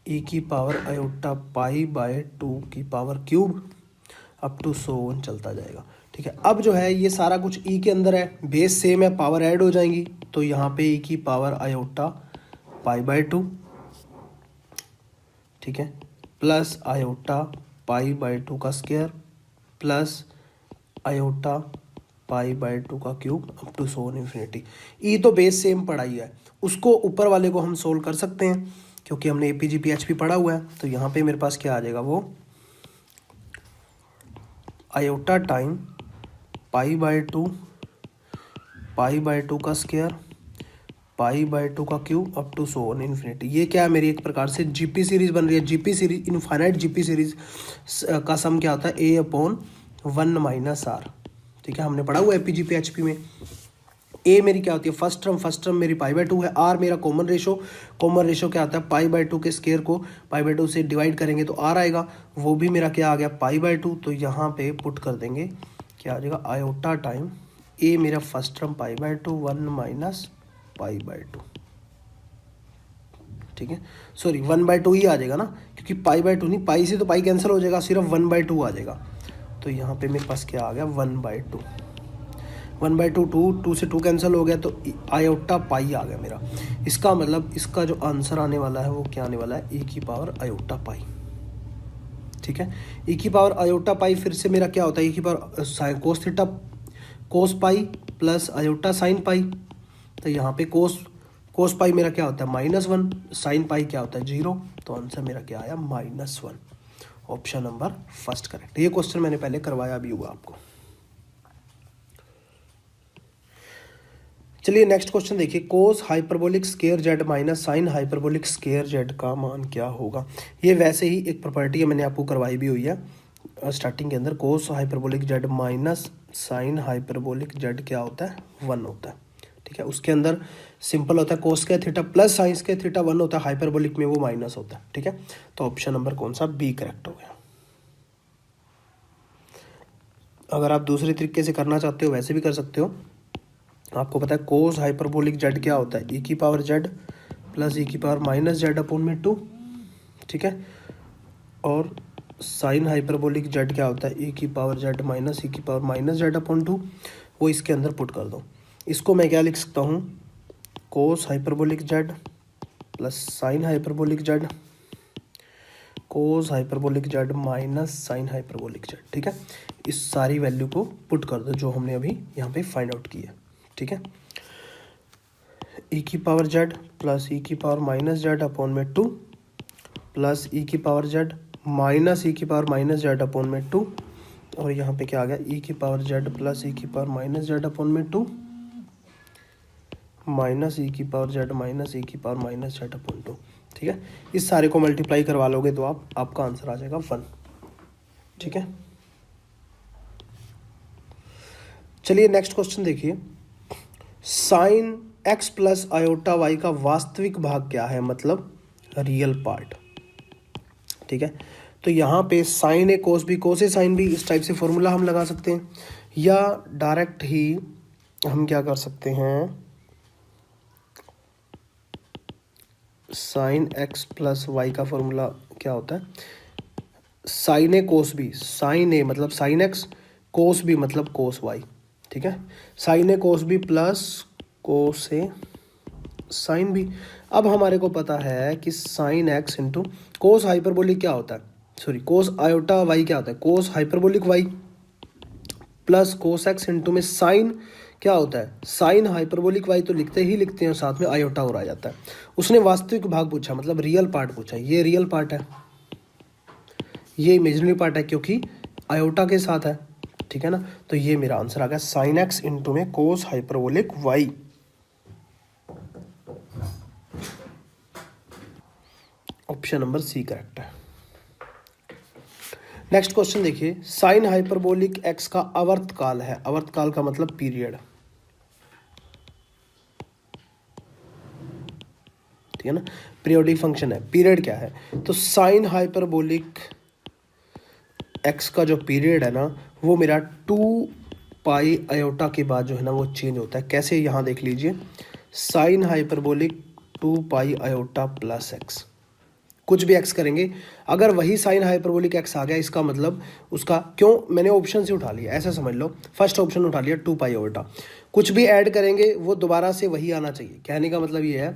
ई की power iota pi by two की power cube up to so on चलता जाएगा, ठीक है। अब जो है ये सारा कुछ ई के अंदर है, बेस सेम है, पावर ऐड हो जाएंगी। तो यहाँ पे ई की power iota pi by two, ठीक है, plus iota pi by two का square plus iota pi by two का cube up to so on infinity. E तो बेस सेम पढ़ा ही है, उसको ऊपर वाले को हम सोल्व कर सकते हैं क्योंकि हमने एपीजी पीएचपी पढ़ा हुआ है। तो यहाँ पे मेरे पास क्या आ जाएगा? वो iota time pi by two का स्क्वायर पाई बाय टू का cube up to so on infinity. ये क्या है? मेरी एक प्रकार से जीपी सीरीज बन रही है। GP series, infinite GP series का सम क्या होता है? ए अपॉन वन माइनस आर, ठीक है। हमने पढ़ा हुआ है एपीजी पीएचपी में। ए मेरी क्या होती है? फर्स्ट टर्म मेरी पाई बाय टू है। आर मेरा कॉमन रेशो क्या आता है? पाई बाय टू के स्क्वायर को पाई बाय टू से डिवाइड करेंगे तो आर आएगा, वो भी मेरा क्या आ गया? पाई बाय टू। तो यहाँ पे पुट कर देंगे, क्या आ जाएगा? आयोटा टाइम ए मेरा first term pi by two, one minus pi by two, ठीक है। सॉरी, वन बाय टू ही आ जाएगा ना, क्योंकि पाई बाय टू नहीं, पाई से तो पाई कैंसिल हो जाएगा, सिर्फ वन बाय टू आ जाएगा। तो यहाँ पे मेरे पास क्या आ गया? One by two, one by two, two से टू कैंसिल हो गया तो आयोटा पाई आ गया मेरा। इसका मतलब इसका जो आंसर आने वाला है वो क्या आने वाला है? ई की पावर आयोटा पाई, ठीक है। ई की पावर आयोटा पाई फिर से मेरा क्या होता है? ई की power sine cos theta cos pi plus iota sine पाई। तो यहाँ पे कोस पाई मेरा क्या होता है? माइनस वन, साइन पाई क्या होता है? जीरो। तो आंसर मेरा क्या आया? Minus one, option number first correct. ये क्वेश्चन मैंने पहले करवाया भी हुआ आपको। चलिए नेक्स्ट क्वेश्चन देखिए। Cos hyperbolic square z minus sine hyperbolic square z का मान क्या होगा? ये वैसे ही एक प्रॉपर्टी है, मैंने आपको करवाई भी हुई है स्टार्टिंग के अंदर। Cos hyperbolic z minus sine hyperbolic z क्या होता है? वन होता है, ठीक है। उसके अंदर सिंपल होता है कोस के थीटा प्लस साइंस के थीटा वन होता है, हाइपरबोलिक में वो माइनस होता है, ठीक है। तो ऑप्शन नंबर कौन सा? बी करेक्ट हो गया। अगर आप दूसरे तरीके से करना चाहते हो वैसे भी कर सकते हो। आपको पता है कोस हाइपरबोलिक जेड क्या होता है? ई की पावर जेड प्लस ई की पावर माइनस जेड अपॉन में टू, ठीक है। और साइन हाइपरबोलिक जेड क्या होता है? ई की पावर जेड माइनस ई की power minus Z upon to, वो इसके अंदर पुट कर दो। इसको मैं क्या लिख सकता हूँ? Cos hyperbolic z plus sine hyperbolic z cos hyperbolic z minus sine hyperbolic z, ठीक है। इस सारी वैल्यू को पुट कर दो जो हमने अभी यहाँ पे फाइंड आउट की है, ठीक है। ई की पावर जेड प्लस ई की पावर माइनस जेड अपॉन में टू प्लस ई की पावर जेड माइनस ई की पावर माइनस जेड अपॉन में 2, और यहाँ पे क्या आ गया ई की पावर जेड प्लस ई की पावर माइनस जेड अपॉन में 2 माइनस ई की पावर जेड माइनस ई की पावर माइनस जेड अपॉन 2। ठीक है, इस सारे को मल्टीप्लाई करवा लोगे तो आपका आंसर आ जाएगा 1। ठीक है, चलिए नेक्स्ट क्वेश्चन देखिए। Sine x plus iota y का वास्तविक भाग क्या है, मतलब रियल पार्ट। ठीक है, तो यहाँ पे sign A cos B cos A sine B, इस टाइप से फॉर्मूला हम लगा सकते हैं, या डायरेक्ट ही हम क्या कर सकते हैं, साइन एक्स प्लस वाई का फॉर्मूला क्या होता है, sine A cos B, sine ए मतलब साइन एक्स, कोस बी मतलब कोस वाई। ठीक है, sine A cos B plus cos A sine B. अब हमारे को पता है कि sign x into cos hyperbolic क्या होता है, सॉरी कोस आयोटा वाई क्या होता है, cos hyperbolic Y, plus cos x into में साइन क्या होता है, साइन हाइपरबोलिक वाई, तो लिखते हैं और साथ में आयोटा और आ जाता है। उसने वास्तविक भाग पूछा, मतलब रियल पार्ट पूछा, ये रियल पार्ट है, ये इमेजिनरी पार्ट है क्योंकि आयोटा के साथ है। ठीक है ना, तो ये मेरा आंसर आ गया साइन एक्स इंटू में cos hyperbolic y. Option number सी करेक्ट है। नेक्स्ट क्वेश्चन देखिए, साइन हाइपरबोलिक एक्स का आवर्तकाल है, आवर्तकाल का मतलब पीरियड। ठीक है ना, पीरियोडिक फंक्शन है, पीरियड क्या है, तो साइन हाइपरबोलिक एक्स का जो पीरियड है ना वो मेरा 2 पाई आयोटा के बाद जो है ना वो चेंज होता है। कैसे, यहाँ देख लीजिए, sine hyperbolic 2 pi iota plus x, कुछ भी एक्स करेंगे, अगर वही साइन हाइपरबोलिक एक्स आ गया इसका मतलब उसका, क्यों मैंने ऑप्शन से उठा लिया, ऐसा समझ लो, फर्स्ट ऑप्शन उठा लिया 2 पाई आयोटा, कुछ भी ऐड करेंगे वो दोबारा से वही आना चाहिए। कहने का मतलब ये है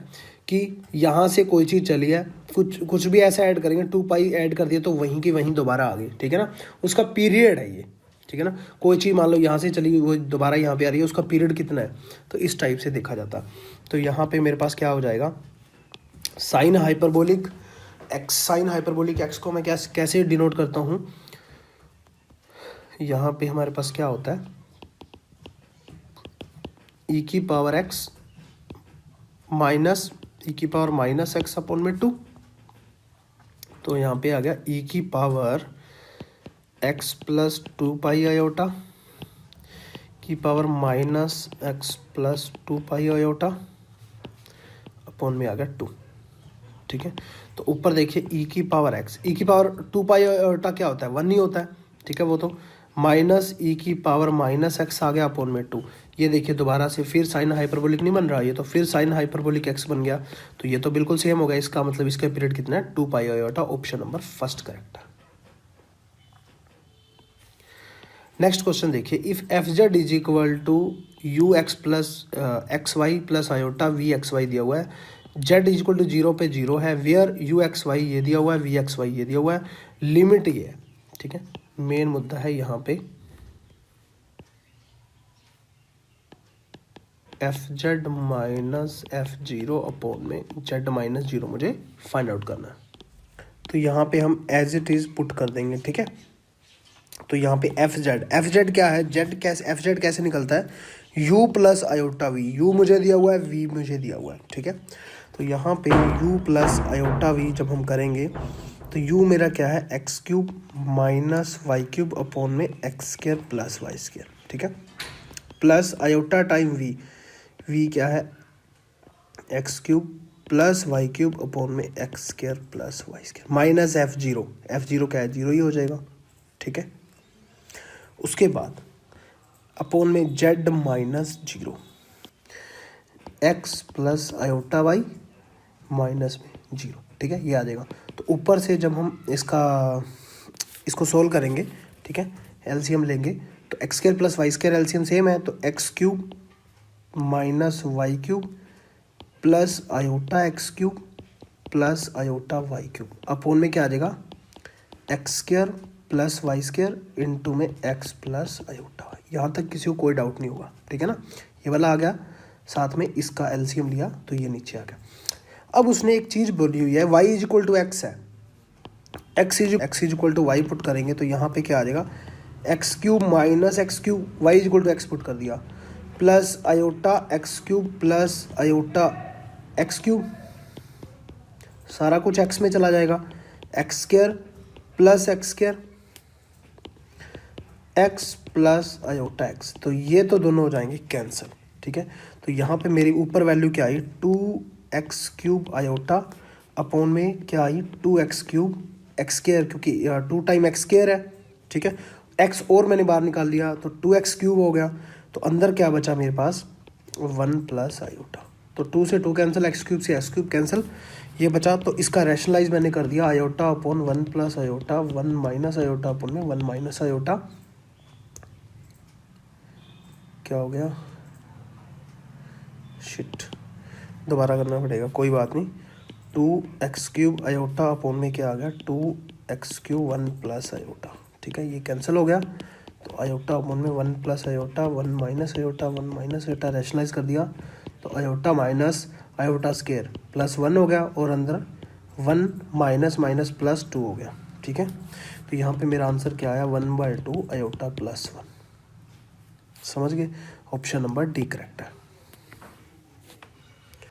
कि यहाँ से कोई चीज़ चली है, कुछ भी ऐसा ऐड करेंगे, 2 पाई ऐड कर दिया तो वहीं की वहीं दोबारा आ गई। ठीक है ना, उसका पीरियड है ये। ठीक है ना, कोई चीज़ मान लो यहाँ से चली गई वो दोबारा यहाँ पे आ रही है, उसका पीरियड कितना है, तो इस टाइप से देखा जाता। तो यहाँ पे मेरे पास क्या हो जाएगा, sign hyperbolic x, sine hyperbolic x को मैं कैसे डिनोट करता हूँ, यहाँ पे हमारे पास क्या होता है, ई की पावर एक्स माइनस ई की पावर माइनस एक्स अपॉन में 2, तो यहाँ पे आ गया ई की power x plus 2 pi iota की power minus x plus 2 pi iota upon में आ गया 2। ठीक है, तो ऊपर देखिए ई की पावर एक्स, ई की पावर 2 पाई आयोटा क्या होता है, 1 ही होता है। ठीक है, वो तो माइनस ई की पावर माइनस एक्स आ गया अपॉन में 2। ये देखिए दोबारा से फिर साइन हाइपरबोलिक नहीं बन रहा, ये तो फिर साइन हाइपरबोलिक एक्स बन गया, तो ये तो बिल्कुल सेम हो गया, इसका मतलब इसका पीरियड कितना है, 2 pi iota. Option number first correct है। नेक्स्ट क्वेश्चन देखिए, if f z is equal to u x plus x y plus iota v x y दिया हुआ है, जेड इज इक्वल टू 0 पे 0 है, वेयर यू एक्स वाई ये दिया हुआ है, वी एक्स वाई ये दिया हुआ है, लिमिट ये है। ठीक है, मेन मुद्दा है यहाँ पे F Z minus f zero upon में जेड माइनस 0 मुझे फाइंड आउट करना है। तो यहाँ पे हम एज इट इज पुट कर देंगे। ठीक है, तो यहाँ पे एफ जेड क्या है, जेड कैसे, एफ जेड कैसे निकलता है, u plus iota v, u मुझे दिया हुआ है, वी मुझे दिया हुआ है। ठीक है, तो यहाँ पे यू प्लस आयोटा वी जब हम करेंगे तो यू मेरा क्या है, x cube minus y cube upon में x square plus y square. ठीक है, plus iota time v, v क्या है, x cube plus y cube upon में x square plus y square, minus f zero क्या है, 0 ही हो जाएगा। ठीक है, उसके बाद अपॉन में z minus 0, x plus iota y minus में 0। ठीक है, ये आ जाएगा। तो ऊपर से जब हम इसको सोल्व करेंगे, ठीक है, एलसीएम लेंगे, तो x square plus y square LCM same है, तो x cube minus y cube plus iota x cube plus iota y cube upon में क्या आ जाएगा, x square plus y square into में एक्स प्लस आयोटा वाई। यहाँ तक किसी को कोई डाउट नहीं होगा। ठीक है ना, ये वाला आ गया, साथ में इसका एलसीएम लिया तो ये नीचे आ गया। अब उसने एक चीज़ बोली हुई है, y is equal to x है, x is equal to y put करेंगे तो यहाँ पे क्या आ जाएगा, x cube minus x cube, y is equal to x put कर दिया, plus iota x cube plus iota x cube, सारा कुछ एक्स में चला जाएगा, x square plus x square x plus iota x, तो ये तो दोनों हो जाएंगे कैंसिल। ठीक है, तो यहाँ पे मेरी ऊपर वैल्यू क्या आई, 2x क्यूब आयोटा अपॉन में क्या आई 2x क्यूब एक्स स्क्वायर, क्योंकि 2 टाइम एक्स स्क्वायर है। ठीक है, x और मैंने बाहर निकाल दिया तो 2x क्यूब हो गया, तो अंदर क्या बचा मेरे पास 1 प्लस आयोटा, तो 2 से 2 कैंसिल, एक्स क्यूब से एक्स क्यूब कैंसिल, ये बचा। तो इसका रैशनलाइज मैंने कर दिया, iota upon 1 plus iota 1 minus iota upon में 1 माइनस आयोटा, क्या हो गया, शिट दोबारा करना पड़ेगा, कोई बात नहीं, 2x क्यूब आयोटा अपॉन में क्या आ गया 2x क्यूब 1 प्लस आयोटा। ठीक है, ये कैंसिल हो गया, तो आयोटा अपॉन में 1 plus iota 1 minus iota 1 minus iota rationalise कर दिया, तो iota minus iota square plus 1 हो गया, और अंदर 1 माइनस माइनस प्लस 2 हो गया। ठीक है, तो यहाँ पे मेरा आंसर क्या आया 1/2 आयोटा प्लस 1। समझ गए, ऑप्शन नंबर डी करेक्ट है।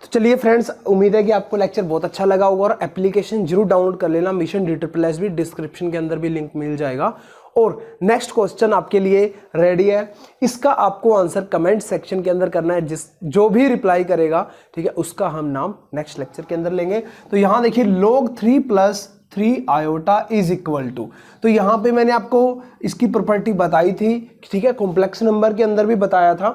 तो चलिए फ्रेंड्स, उम्मीद है कि आपको लेक्चर बहुत अच्छा लगा होगा, और एप्लीकेशन जरूर डाउनलोड कर लेना, मिशन DSSS भी डिस्क्रिप्शन के अंदर भी लिंक मिल जाएगा। और नेक्स्ट क्वेश्चन आपके लिए रेडी है, इसका आपको आंसर कमेंट सेक्शन के अंदर करना है, जो भी रिप्लाई करेगा, ठीक है, उसका हम नाम नेक्स्ट लेक्चर के अंदर लेंगे। तो यहां देखिए log 3 plus 3 iota is equal to, तो यहां पे मैंने आपको इसकी प्रॉपर्टी बताई थी, ठीक है, कॉम्प्लेक्स नंबर के अंदर भी बताया था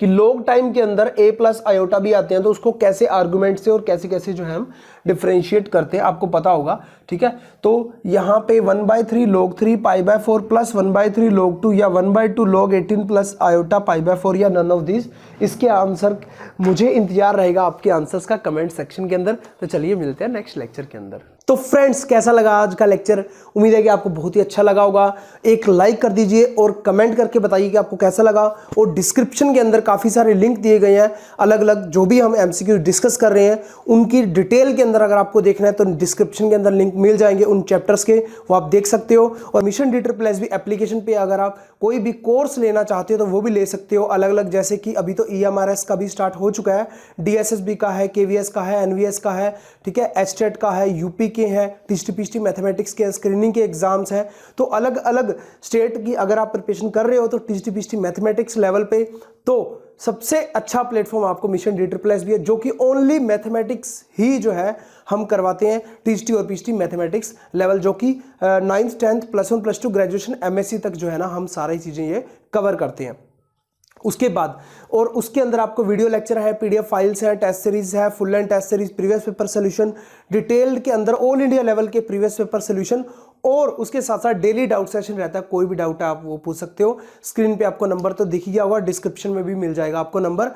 कि लॉग टाइम के अंदर a प्लस आयोटा भी आते हैं, तो उसको कैसे आर्गुमेंट से और कैसे कैसे जो है हम डिफरेंशिएट करते हैं, आपको पता होगा। ठीक है, तो यहाँ पे 1/3 log 3 π/4 प्लस 1/3 log 2 या 1/2 log 18 प्लस आयोटा π/4 या नन ऑफ दिस, इसके आंसर मुझे इंतजार रहेगा आपके आंसर्स का कमेंट सेक्शन के अंदर। तो चलिए मिलते हैं नेक्स्ट लेक्चर के अंदर। तो फ्रेंड्स, कैसा लगा आज का लेक्चर, उम्मीद है कि आपको बहुत ही अच्छा लगा होगा। एक लाइक कर दीजिए और कमेंट करके बताइए कि आपको कैसा लगा, और डिस्क्रिप्शन के अंदर काफ़ी सारे लिंक दिए गए हैं अलग अलग, जो भी हम MCQ डिस्कस कर रहे हैं उनकी डिटेल के अंदर अगर आपको देखना है तो डिस्क्रिप्शन के अंदर लिंक मिल जाएंगे उन चैप्टर्स के, वो आप देख सकते हो। और मिशन DSSS भी एप्लीकेशन पे अगर आप कोई भी कोर्स लेना चाहते हो तो वो भी ले सकते हो अलग अलग, जैसे कि अभी तो EMRS का भी स्टार्ट हो चुका है, DSSB का है, KVS का है, NVS का है, ठीक है, HTET का है, UP के हैं, TST मैथमेटिक्स के स्क्रीनिंग के एग्जाम्स हैं। तो अलग अलग स्टेट की अगर आप प्रिपरेशन कर रहे हो तो TST मैथमेटिक्स लेवल पे तो सबसे अच्छा प्लेटफॉर्म आपको मिशन DSSS भी है, जो कि ओनली मैथमेटिक्स ही जो है हम करवाते हैं, TST और PST मैथमेटिक्स लेवल, जो कि 9th 10th +1 +2 ग्रेजुएशन MSc तक जो है ना हम सारी चीज़ें ये कवर करते हैं। उसके बाद और उसके अंदर आपको वीडियो लेक्चर है, PDF फाइल्स है, टेस्ट सीरीज है, full end test series, previous paper solution, detailed के अंदर ऑल इंडिया लेवल के प्रीवियस पेपर सोल्यूशन, और उसके साथ साथ डेली डाउट सेशन रहता है, कोई भी डाउट है आप वो पूछ सकते हो। स्क्रीन पे आपको नंबर तो दिख ही गया होगा, डिस्क्रिप्शन में भी मिल जाएगा आपको नंबर।